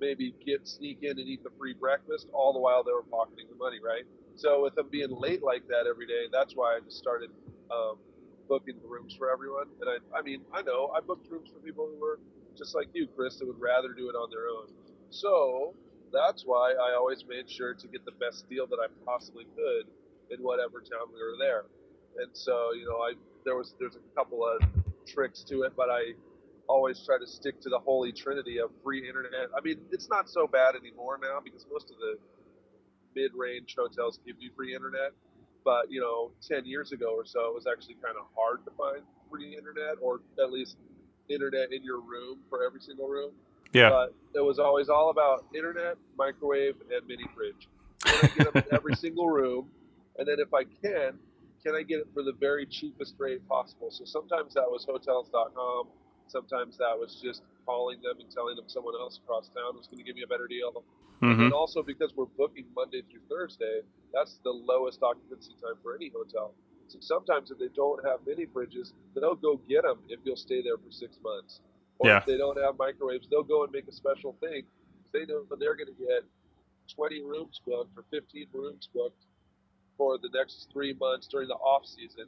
maybe sneak in and eat the free breakfast, all the while they were pocketing the money, right? So with them being late like that every day, that's why I just started booking the rooms for everyone. And I know I booked rooms for people who were just like you, Chris, that would rather do it on their own. So that's why I always made sure to get the best deal that I possibly could in whatever town we were there. And so, there's a couple of tricks to it, but I always try to stick to the holy trinity of free internet. I mean, it's not so bad anymore now because most of the mid-range hotels give you free internet. But, 10 years ago or so, it was actually kind of hard to find free internet, or at least internet in your room for every single room. Yeah. But it was always all about internet, microwave, and mini fridge. Can I get them in every single room? And then if I can I get it for the very cheapest rate possible? So sometimes that was hotels.com. Sometimes that was just calling them and telling them someone else across town was going to give me a better deal. Mm-hmm. And then also because we're booking Monday through Thursday, that's the lowest occupancy time for any hotel. So sometimes if they don't have mini fridges, they'll go get them if you'll stay there for 6 months. Or if they don't have microwaves, they'll go and make a special thing. They know they're going to get 20 rooms booked or 15 rooms booked for the next 3 months during the off season.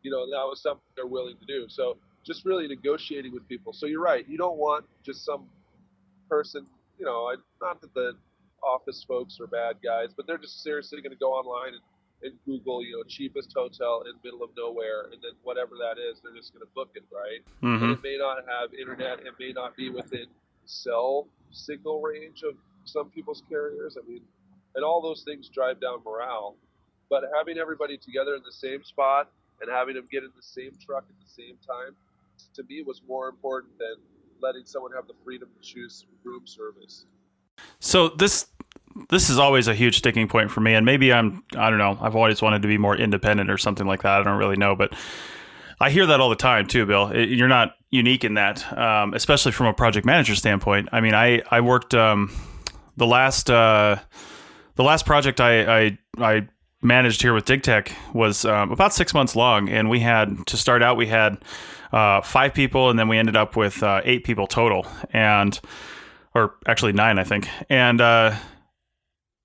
That was something they're willing to do. So just really negotiating with people. So you're right. You don't want just some person, not that the office folks are bad guys, but they're just seriously going to go online and Google, cheapest hotel in the middle of nowhere, and then whatever that is, they're just going to book it, right? Mm-hmm. And it may not have internet, it may not be within cell signal range of some people's carriers. And all those things drive down morale. But having everybody together in the same spot and having them get in the same truck at the same time, to me, was more important than letting someone have the freedom to choose room service. So this is always a huge sticking point for me, and maybe I don't know, I've always wanted to be more independent or something like that. I don't really know, but I hear that all the time too, Bill. You're not unique in that, especially from a project manager standpoint. I mean, I worked the last project I managed here with DigTech was about 6 months long, and we had to start out. We had 5 people, and then we ended up with 8 people total, or actually 9, I think. And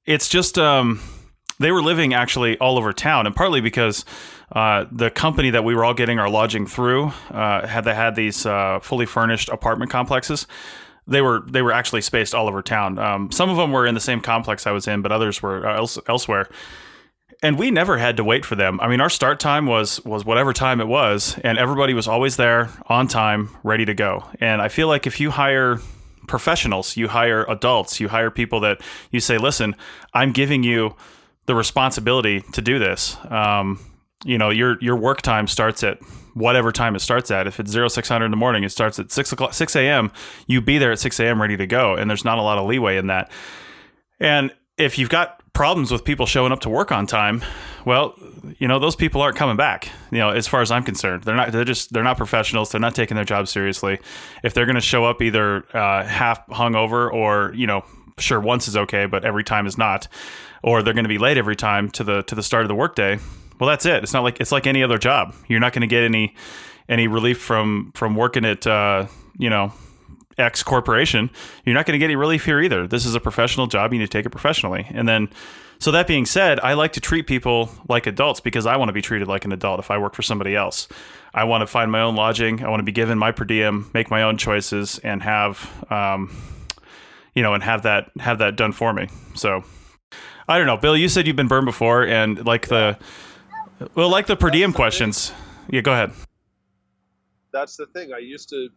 it's just they were living actually all over town, and partly because the company that we were all getting our lodging through had these fully furnished apartment complexes. They were actually spaced all over town. Some of them were in the same complex I was in, but others were elsewhere. And we never had to wait for them. I mean, our start time was whatever time it was, and everybody was always there on time, ready to go. And I feel like if you hire professionals, you hire adults, you hire people that you say, listen, I'm giving you the responsibility to do this. Your work time starts at whatever time it starts at. If it's 0600 in the morning, it starts at 6 a.m. You be there at 6 a.m. ready to go. And there's not a lot of leeway in that. And if you've got problems with people showing up to work on time, well, those people aren't coming back. As far as I'm concerned, they're not professionals. They're not taking their job seriously. If they're going to show up either half hungover or, sure, once is okay, but every time is not, or they're going to be late every time to the start of the workday, well, that's it. It's like any other job. You're not going to get any relief from working at X corporation. You're not going to get any relief here either. This is a professional job. You need to take it professionally. And then, so that being said, I like to treat people like adults because I want to be treated like an adult if I work for somebody else. I want to find my own lodging. I want to be given my per diem, make my own choices, and have that done for me. So I don't know, Bill, you said you've been burned before, and like the per diem questions. Yeah, go ahead. That's the thing. I used to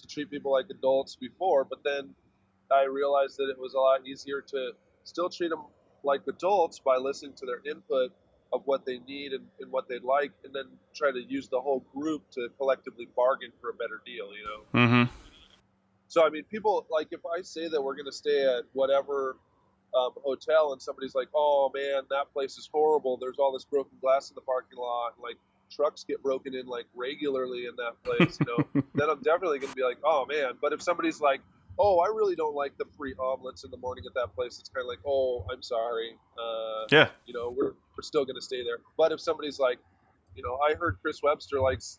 treat people like adults before, but then I realized that it was a lot easier to still treat them like adults by listening to their input of what they need and what they'd like, and then try to use the whole group to collectively bargain for a better deal, Mm-hmm. So, I mean, people, like, if I say that we're going to stay at whatever hotel and somebody's like, oh, man, that place is horrible. There's all this broken glass in the parking lot. And, like, trucks get broken in, like, regularly in that place, then I'm definitely going to be like, oh, man. But if somebody's like, oh, I really don't like the free omelets in the morning at that place, it's kind of like, oh, I'm sorry. Yeah. We're still going to stay there. But if somebody's like, I heard Chris Webster likes,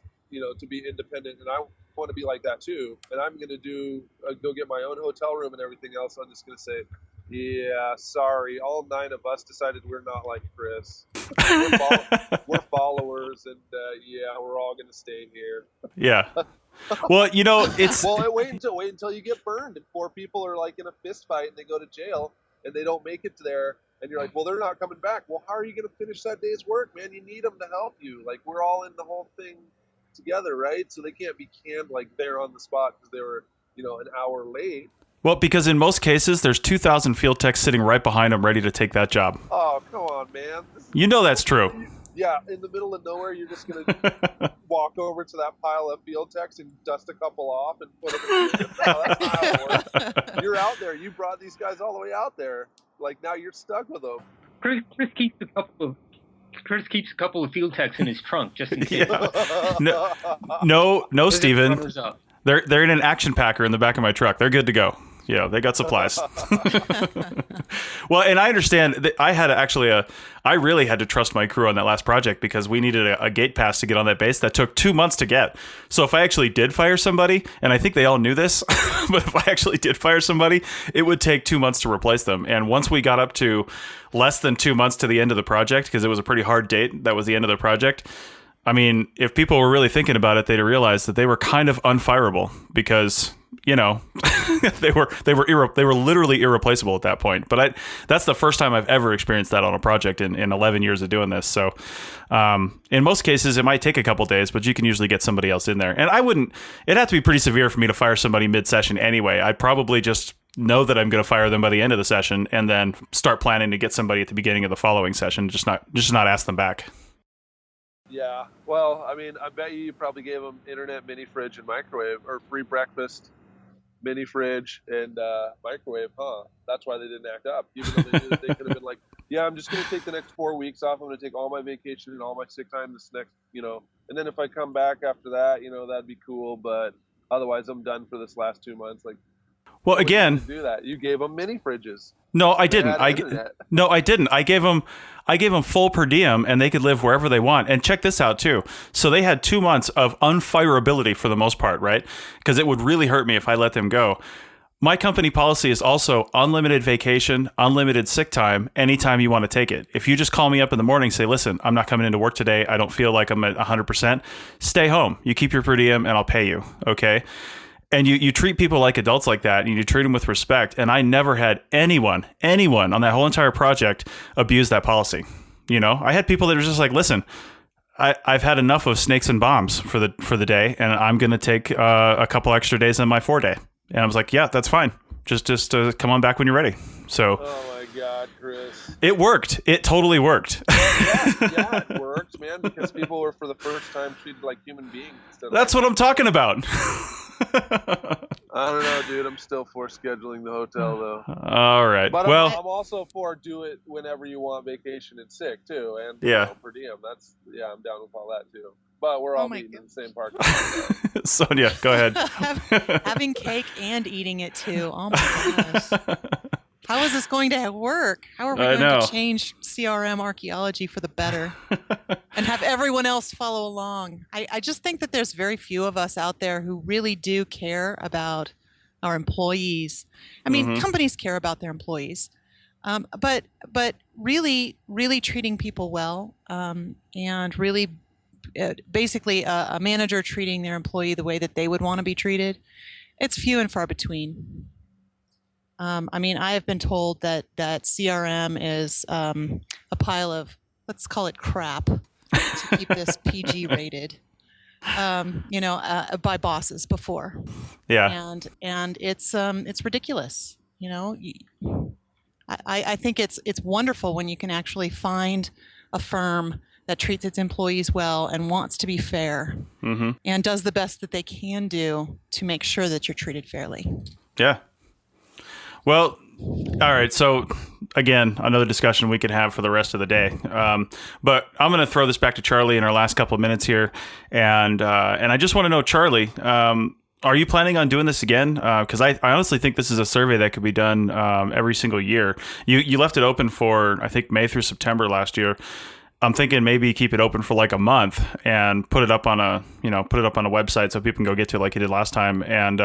to be independent, and I want to be like that too, and I'm going to go get my own hotel room and everything else, I'm just going to say, yeah, sorry, all 9 of us decided we're not like Chris. We're followers, and yeah, we're all going to stay here. Yeah. Well, it's wait until you get burned and 4 people are like in a fist fight and they go to jail and they don't make it there, and you're like, well, they're not coming back. Well, how are you going to finish that day's work, man? You need them to help you. Like, we're all in the whole thing together, right? So they can't be canned like there on the spot because they were, an hour late. Well, because in most cases, there's 2,000 field techs sitting right behind them ready to take that job. Oh, come on, man. That's trtrue. Yeah, in the middle of nowhere, you're just going to walk over to that pile of field techs and dust a couple off and put them in. No, that's not how it works. You're out there. You brought these guys all the way out there. Like, now you're stuck with them. Chris keeps a couple of field techs in his trunk just in case. Yeah. No, Steven. They're in an action packer in the back of my truck. They're good to go. Yeah, they got supplies. Well, and I understand that I really had to trust my crew on that last project because we needed a gate pass to get on that base that took 2 months to get. So if I actually did fire somebody, and I think they all knew this, but if I actually did fire somebody, it would take 2 months to replace them. And once we got up to less than 2 months to the end of the project, because it was a pretty hard date, that was the end of the project. I mean, if people were really thinking about it, they'd realize that they were kind of unfireable because, they were literally irreplaceable at that point. But that's the first time I've ever experienced that on a project in 11 years of doing this. So in most cases, it might take a couple days, but you can usually get somebody else in there. And it'd have to be pretty severe for me to fire somebody mid-session anyway. I'd probably just know that I'm going to fire them by the end of the session and then start planning to get somebody at the beginning of the following session, just not ask them back. Yeah. Well, I mean, I bet you probably gave them internet, mini fridge, and microwave, or free breakfast, mini fridge, and microwave, huh? That's why they didn't act up. Even though they knew that they could have been like, yeah, I'm just going to take the next 4 weeks off. I'm going to take all my vacation and all my sick time this next, and then if I come back after that, that'd be cool. But otherwise, I'm done for this last 2 months. Like, well, again, do that. You gave them mini fridges. No, I didn't. I didn't. I gave them full per diem, and they could live wherever they want. And check this out too. So they had 2 months of unfireability for the most part, right? Because it would really hurt me if I let them go. My company policy is also unlimited vacation, unlimited sick time, anytime you want to take it. If you just call me up in the morning and say, listen, I'm not coming into work today. I don't feel like I'm at 100%. Stay home. You keep your per diem, and I'll pay you. Okay. And you treat people like adults like that, and you treat them with respect. And I never had anyone on that whole entire project abuse that policy. I had people that were just like, listen, I've had enough of snakes and bombs for the day, and I'm going to take a couple extra days on my 4-day. And I was like, yeah, that's fine. Just come on back when you're ready. So. Oh my God, Chris. It worked. It totally worked. Yeah, it worked, man, because people were for the first time treated like human beings. That's what I'm talking about. I don't know, dude. I'm still for scheduling the hotel, though. All right. But well, I'm also for do it whenever you want, vacation and sick, too. And per diem. I'm down with all that, too. But we're all meeting in the same park. Sonia, go ahead. Having cake and eating it, too. Oh, my gosh. How is this going to work? How are we going to change CRM archaeology for the better and have everyone else follow along? I just think that there's very few of us out there who really do care about our employees. I mean, companies care about their employees, but really treating people well, and really basically a manager treating their employee the way that they would want to be treated, it's few and far between. I mean, I have been told that CRM is a pile of, let's call it crap, to keep this PG rated, by bosses before. Yeah. And it's ridiculous. I think it's wonderful when you can actually find a firm that treats its employees well and wants to be fair, and does the best that they can do to make sure that you're treated fairly. Yeah. Well, all right. So, again, another discussion we could have for the rest of the day. But I'm going to throw this back to Charlie in our last couple of minutes here, and I just want to know, Charlie, are you planning on doing this again? Because I honestly think this is a survey that could be done every single year. You left it open for, I think, May through September last year. I'm thinking maybe keep it open for like a month and put it up on a website so people can go get to it like you did last time. And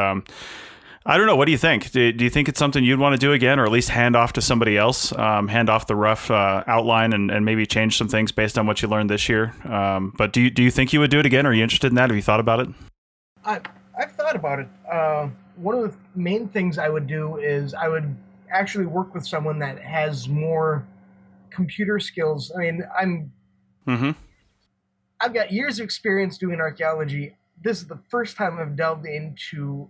I don't know. What do you think? Do you think it's something you'd want to do again, or at least hand off to somebody else, hand off the rough outline and maybe change some things based on what you learned this year? But do you think you would do it again? Are you interested in that? Have you thought about it? I've thought about it. One of the main things I would do is I would actually work with someone that has more computer skills. I mean, I've got years of experience doing archaeology. This is the first time I've delved into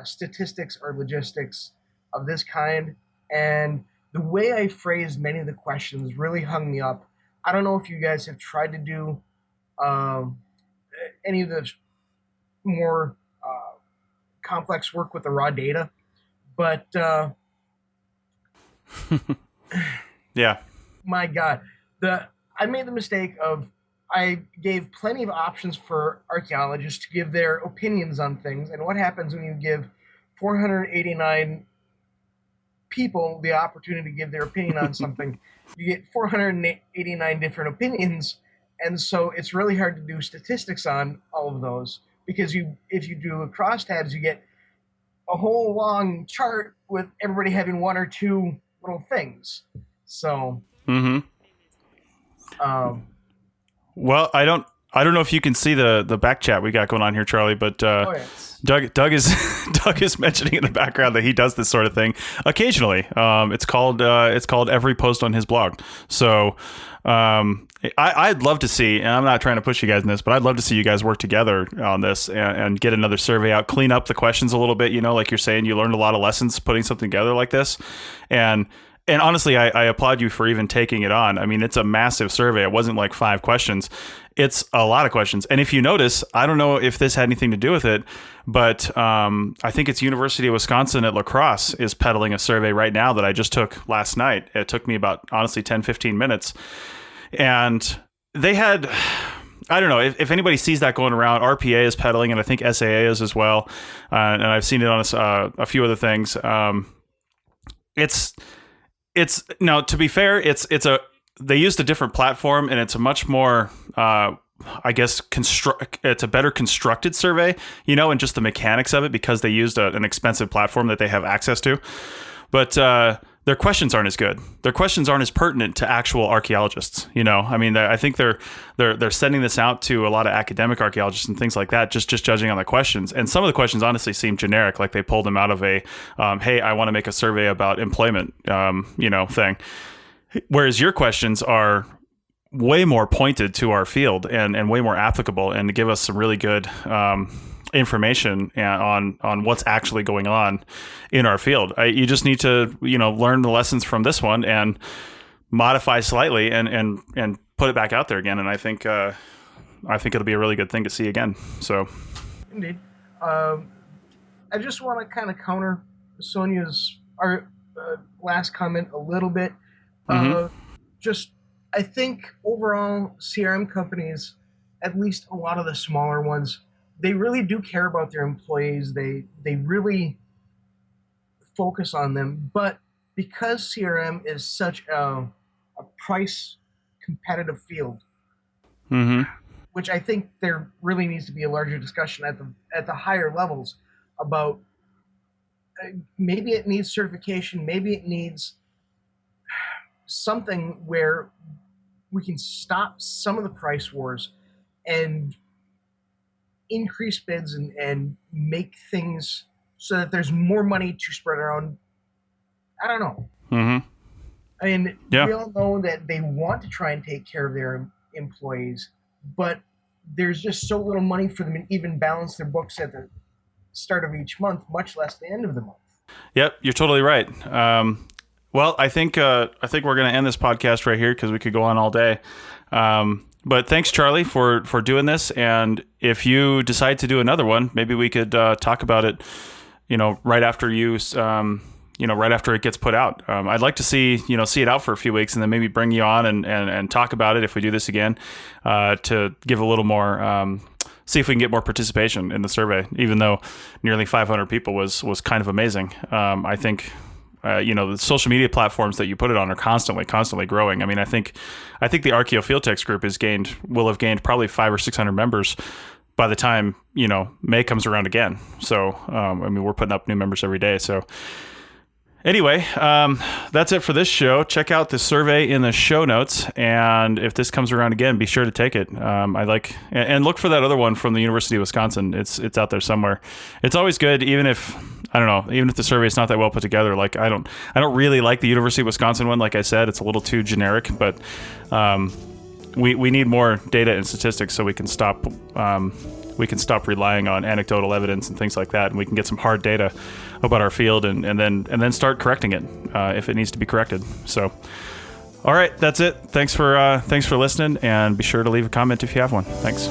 statistics or logistics of this kind, and the way I phrased many of the questions really hung me up. I don't know if you guys have tried to do any of the more complex work with the raw data, but yeah. My God, I made the mistake of I gave plenty of options for archaeologists to give their opinions on things. And what happens when you give 489 people the opportunity to give their opinion on something? You get 489 different opinions. And so it's really hard to do statistics on all of those, because if you do crosstabs, you get a whole long chart with everybody having one or two little things. So, well, I don't know if you can see the back chat we got going on here, Charlie, but yes. Doug is mentioning in the background that he does this sort of thing occasionally. It's called every post on his blog. So I'd love to see, and I'm not trying to push you guys in this, but I'd love to see you guys work together on this and get another survey out, clean up the questions a little bit. Like you're saying, you learned a lot of lessons putting something together like this, and And honestly, I applaud you for even taking it on. I mean, it's a massive survey. It wasn't like 5 questions. It's a lot of questions. And if you notice, I don't know if this had anything to do with it, but I think it's University of Wisconsin at La Crosse is peddling a survey right now that I just took last night. It took me about, honestly, 10, 15 minutes. And they had, I don't know, if anybody sees that going around, RPA is peddling, and I think SAA is as well. And I've seen it on a few other things. It's now, to be fair, they used a different platform, and it's a much more, I guess, it's a better constructed survey, and just the mechanics of it, because they used an expensive platform that they have access to. But their questions aren't as good. Their questions aren't as pertinent to actual archaeologists. I mean, I think they're sending this out to a lot of academic archaeologists and things like that, just judging on the questions. And some of the questions honestly seem generic, like they pulled them out of a, hey, I want to make a survey about employment, thing. Whereas your questions are way more pointed to our field and way more applicable, and to give us some really good information on what's actually going on in our field. You just need to, learn the lessons from this one and modify slightly and put it back out there again. And I think it'll be a really good thing to see again. So, indeed, I just want to kind of counter Sonia's last comment a little bit. I think overall CRM companies, at least a lot of the smaller ones, they really do care about their employees. They really focus on them. But because CRM is such a price competitive field, which I think there really needs to be a larger discussion at the higher levels about maybe it needs certification, maybe it needs something where we can stop some of the price wars and increase bids and make things so that there's more money to spread around. I don't know. I mean, we all know that they want to try and take care of their employees, but there's just so little money for them to even balance their books at the start of each month, much less the end of the month. Yep, you're totally right. Well, I think we're going to end this podcast right here because we could go on all day. But thanks, Charlie, for doing this. And if you decide to do another one, maybe we could talk about it, right after right after it gets put out. I'd like to see it out for a few weeks and then maybe bring you on and talk about it if we do this again, to give a little more, see if we can get more participation in the survey, even though nearly 500 people was kind of amazing. I think, the social media platforms that you put it on are constantly growing. I mean, I think the Archaeo Field Techs group will have gained probably 500 or 600 members by the time, May comes around again. So, we're putting up new members every day. So anyway, that's it for this show. Check out the survey in the show notes. And if this comes around again, be sure to take it. And look for that other one from the University of Wisconsin. It's out there somewhere. It's always good, even if the survey is not that well put together. Like I don't really like the University of Wisconsin one. Like I said, it's a little too generic, but we need more data and statistics so we can stop relying on anecdotal evidence and things like that, and we can get some hard data about our field and then start correcting it if it needs to be corrected. So, all right, that's it. Thanks for listening, and be sure to leave a comment if you have one. Thanks.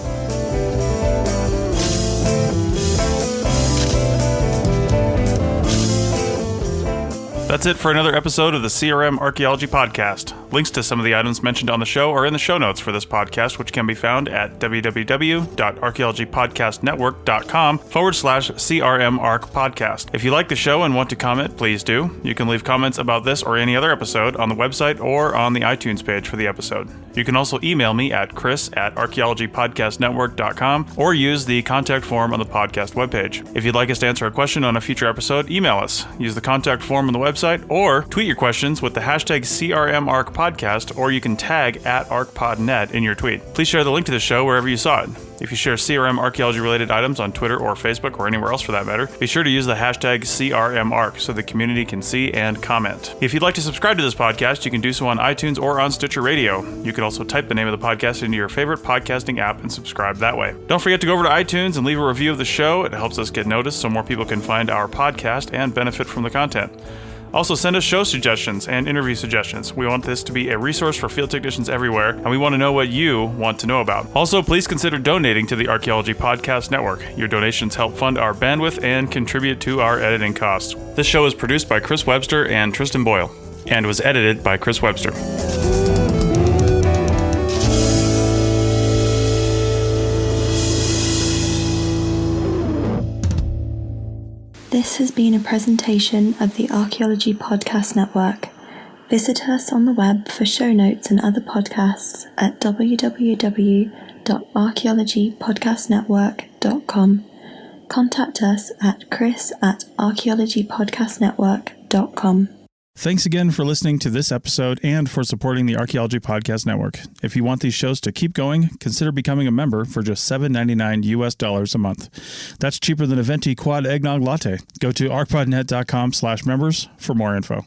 That's it for another episode of the CRM Archaeology Podcast. Links to some of the items mentioned on the show are in the show notes for this podcast, which can be found at www.archaeologypodcastnetwork.com/CRMArch podcast. If you like the show and want to comment, please do. You can leave comments about this or any other episode on the website or on the iTunes page for the episode. You can also email me at chris@archaeologypodcastnetwork.com or use the contact form on the podcast webpage. If you'd like us to answer a question on a future episode, email us. Use the contact form on the website or tweet your questions with the hashtag CRMArchPodcast, or you can tag @ArchPodNet in your tweet. Please share the link to the show wherever you saw it. If you share CRM archaeology related items on Twitter or Facebook or anywhere else for that matter, be sure to use the hashtag CRMArch so the community can see and comment. If you'd like to subscribe to this podcast, you can do so on iTunes or on Stitcher Radio. You can also type the name of the podcast into your favorite podcasting app and subscribe that way. Don't forget to go over to iTunes and leave a review of the show. It helps us get noticed so more people can find our podcast and benefit from the content. Also, send us show suggestions and interview suggestions. We want this to be a resource for field technicians everywhere, and we want to know what you want to know about. Also, please consider donating to the Archaeology Podcast Network. Your donations help fund our bandwidth and contribute to our editing costs. This show is produced by Chris Webster and Tristan Boyle, and was edited by Chris Webster. This has been a presentation of the Archaeology Podcast Network. Visit us on the web for show notes and other podcasts at www.archaeologypodcastnetwork.com. Contact us at chris@archaeologypodcastnetwork.com. Thanks again for listening to this episode and for supporting the Archaeology Podcast Network. If you want these shows to keep going, consider becoming a member for just $7.99 US a month. That's cheaper than a venti quad eggnog latte. Go to arcpodnet.com/members for more info.